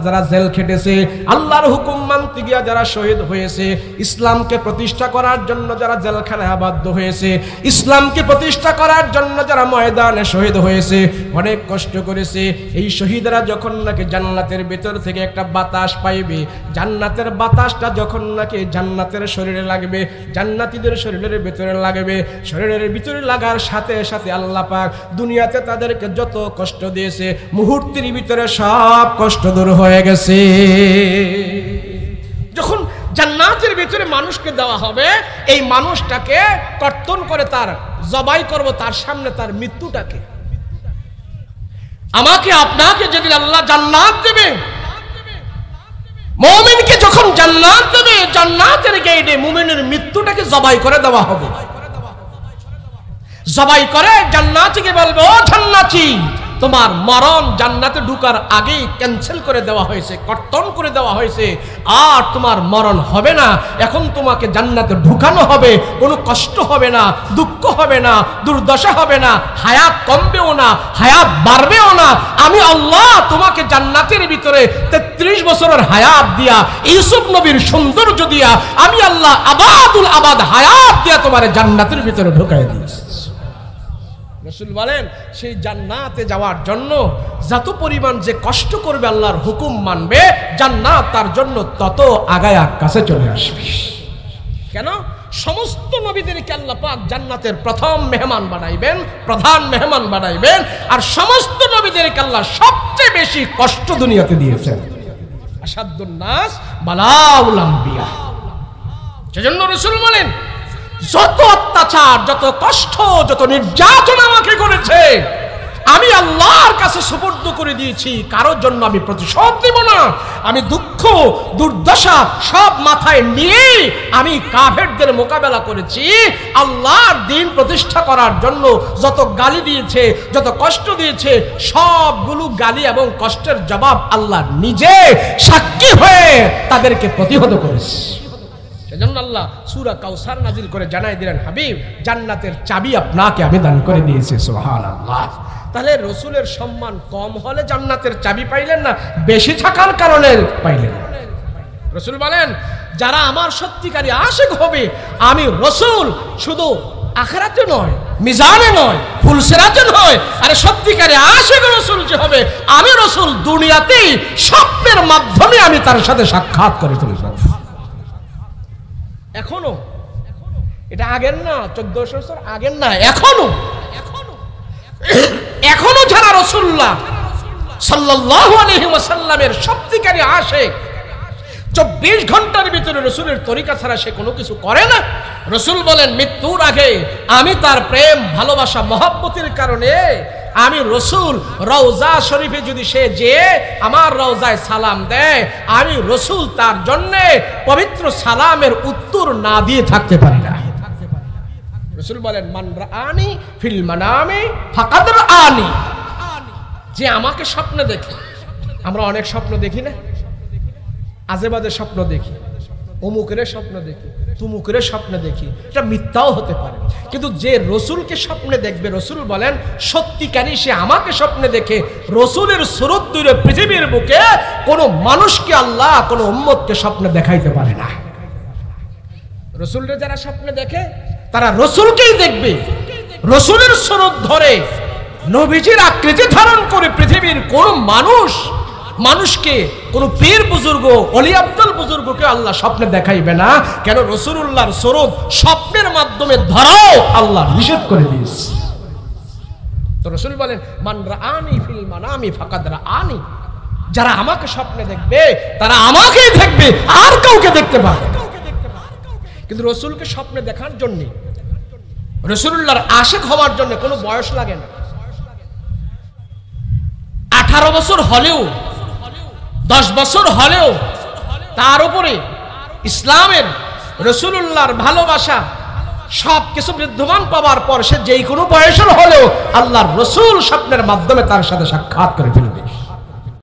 [SPEAKER 1] যারা জেল খেটেছে, আল্লাহর হুকুম মানতে গিয়া যারা শহীদ হয়েছে, ইসলামকে প্রতিষ্ঠা করার জন্য যারা জেলখানায় আবদ্ধ হয়েছে, ইসলামকে প্রতিষ্ঠা করার জন্য যারা ময়দানে শহীদ হয়েছে, অনেক কষ্ট করেছে, এই শহীদরা যখন নাকি জান্নাতের ভেতর থেকে একটা বাতাস পাইবে, জান্নাতের বাতাসটা যখন নাকি জান্নাতের শরীরে লাগবে, জান্নাতীদের শরীরের ভিতরে লাগবে, শরীরের ভিতরে লাগার সাথে সাথে আল্লাহ পাক দুনিয়াতে তাদেরকে যত কষ্ট দিয়েছে, মুহূর্তের ভিতরে সব কষ্ট দূর হয়ে গেছে। যখন জান্নাতের ভিতরে মানুষকে দেওয়া হবে, এই মানুষটাকে কর্তন করে তার জবাই করব, তার সামনে তার মৃত্যুটাকে। আমাকে আপনাকে যেদিন আল্লাহ জান্নাত দেবে, মুমিনকে যখন জান্নাত দেবে, জান্নাতের গেটে মুমিনের মৃত্যুটাকে জবাই করে দেওয়া হবে। জবাই করে জান্নাতীকে বলবো, ও জান্নাতী, তোমার মরণ জান্নাতে ঢুকার আগেই ক্যান্সেল করে দেওয়া হয়েছে, কর্তন করে দেওয়া হয়েছে, আর তোমার মরণ হবে না। এখন তোমাকে জান্নাতে ঢুকানো হবে, কোনো কষ্ট হবে না, দুঃখ হবে না, দুর্দশা হবে না, হায়াত কমবেও না, হায়াত বাড়বেও না। আমি আল্লাহ তোমাকে জান্নাতের ভিতরে 33 বছরের হায়াত দিয়া, ইউসুফ নবীর সৌন্দর্য দিয়া, আমি আল্লাহ আবাদুল আবাদ হায়াত দিয়া তোমার জান্নাতের ভিতরে ঢুকাই দিয়েছি। রাসূল বলেন, সেই জান্নাতে যাওয়ার জন্য যত পরিমাণ যে কষ্ট করবে, আল্লাহর হুকুম মানবে, জান্নাত তার জন্য তত আগায়া কাছে চলে আসবে। কেন? সমস্ত নবীদেরকে আল্লাহ পাক জান্নাতের প্রথম মেহমান বানাইবেন, প্রধান মেহমান বানাইবেন, আর সমস্ত নবীদেরকে আল্লাহ সবচেয়ে বেশি কষ্ট দুনিয়াতে দিয়েছেন। আসাদুন নাস বালাউল আম্বিয়া। সেজন্য রাসূল বলেন, যত অত্যাচার, যত কষ্ট, যত নির্যাতন আমাকে করেছে, আমি আল্লাহর কাছে সুপর্দ করে দিয়েছি, কারোর জন্য আমি প্রতিশোধ দেব না। আমি দুঃখ দুর্দশা সব মাথায় নিয়ে আমি কাফেরদের মোকাবেলা করেছি। আল্লাহর দ্বীন প্রতিষ্ঠা করার জন্য যত গালি দিয়েছে, যত কষ্ট দিয়েছে, সবগুলো গালি এবং কষ্টের জবাব আল্লাহ নিজে সাক্ষী হয়ে তাদেরকে প্রতিহত করেছে। সেজন্য আল্লাহ সূরা কাউসার নাজিল করে জানাই দিলেন, হাবিব, জান্নাতের চাবি আপনাকে আমি দান করে দিয়েছি। সুবহানাল্লাহ। তাহলে রাসূলের সম্মান কম হলে জান্নাতের চাবি পাইলেন না, বেশি থাকার কারণে পাইলেন। রাসূল বলেন, যারা আমার সত্যিকারী আশিক হবে, আমি রাসূল শুধু আখিরাতে নয়, মিজানে নয়, ফুলসিরাতে নয়, আরে সত্যিকারী আশিক রাসূল যে হবে, আমি রাসূল দুনিয়াতেই স্বপ্নের মাধ্যমে আমি তার সাথে সাক্ষাৎ করে ফেলব। এখনো, এটা আগের না, 1400 বছর আগের না, এখনো যারা রাসূলুল্লাহ সাল্লাল্লাহু আলাইহি ওয়াসাল্লামের সত্যিকারী আশিক, 24 ঘন্টার ভিতরে রাসূলের তরিকা ছাড়া সে কোনো কিছু করে না। রাসূল বলেন, মৃত্যুর আগে আমি তার প্রেম ভালোবাসা মহব্বতের কারণে আমি রসুল রওজা শরীফে যদি সে যে আমার রওজায় সালাম দেয়, আমি রসুল তার জন্য পবিত্র সালামের উত্তর না দিয়ে থাকতে পারি না। রসুল বলেন মান রাআনি ফিল মানামি ফাকাদ রাআনি, যে আমাকে স্বপ্নে দেখে। আমরা অনেক স্বপ্ন দেখি না, আজেবাজে স্বপ্ন দেখি, অমুকের স্বপ্ন দেখি, তুমুকের স্বপ্ন দেখি, এটা মিথ্যাও হতে পারে, কিন্তু যে রসুলকে স্বপ্নে দেখবে, রসুল বলেন সত্যিকারই সে আমাকে স্বপ্নে দেখে। রসুলের সুরত দূরে পৃথিবীর বুকে কোনো মানুষকে আল্লাহ কোনো উম্মতকে স্বপ্নে দেখাইতে পারে না। রসুলরে যারা স্বপ্নে দেখে তারা রসুলকেই দেখবে। রসুলের সুরত ধরে নবীজির আকৃতি ধারণ করে পৃথিবীর কোন মানুষকে কোন পীর বুজুর্গ অলি আব্দুল বুজুর্গকে আল্লাহ স্বপ্নে দেখাইবে না। কেন? রাসূলুল্লাহর সুরত স্বপ্নের মাধ্যমে ধরাও আল্লাহ নিষেধ করে দিয়েছে। তো রাসূল বলেন মান রাআনি ফিল মানামি ফাকাদ রাআনি, যারা আমাকে স্বপ্নে দেখবে তারা আমাকেই দেখবে, আর কাউকে দেখতে পাবে না। কিন্তু রাসূলকে স্বপ্নে দেখার জন্য, রাসূলুল্লাহর আশিক হওয়ার জন্য কোনো বয়স লাগে না। 18 বছর হলেও, 10 বছর হলেও, তার উপরে ইসলামের রাসূলুল্লাহর ভালোবাসা সবকিছু বিদ্যমান পাওয়ার পর সে যেই কোনো বয়সের হলেও আল্লাহর রাসূল স্বপ্নের মাধ্যমে তার সাথে সাক্ষাৎ করে ফেলবে।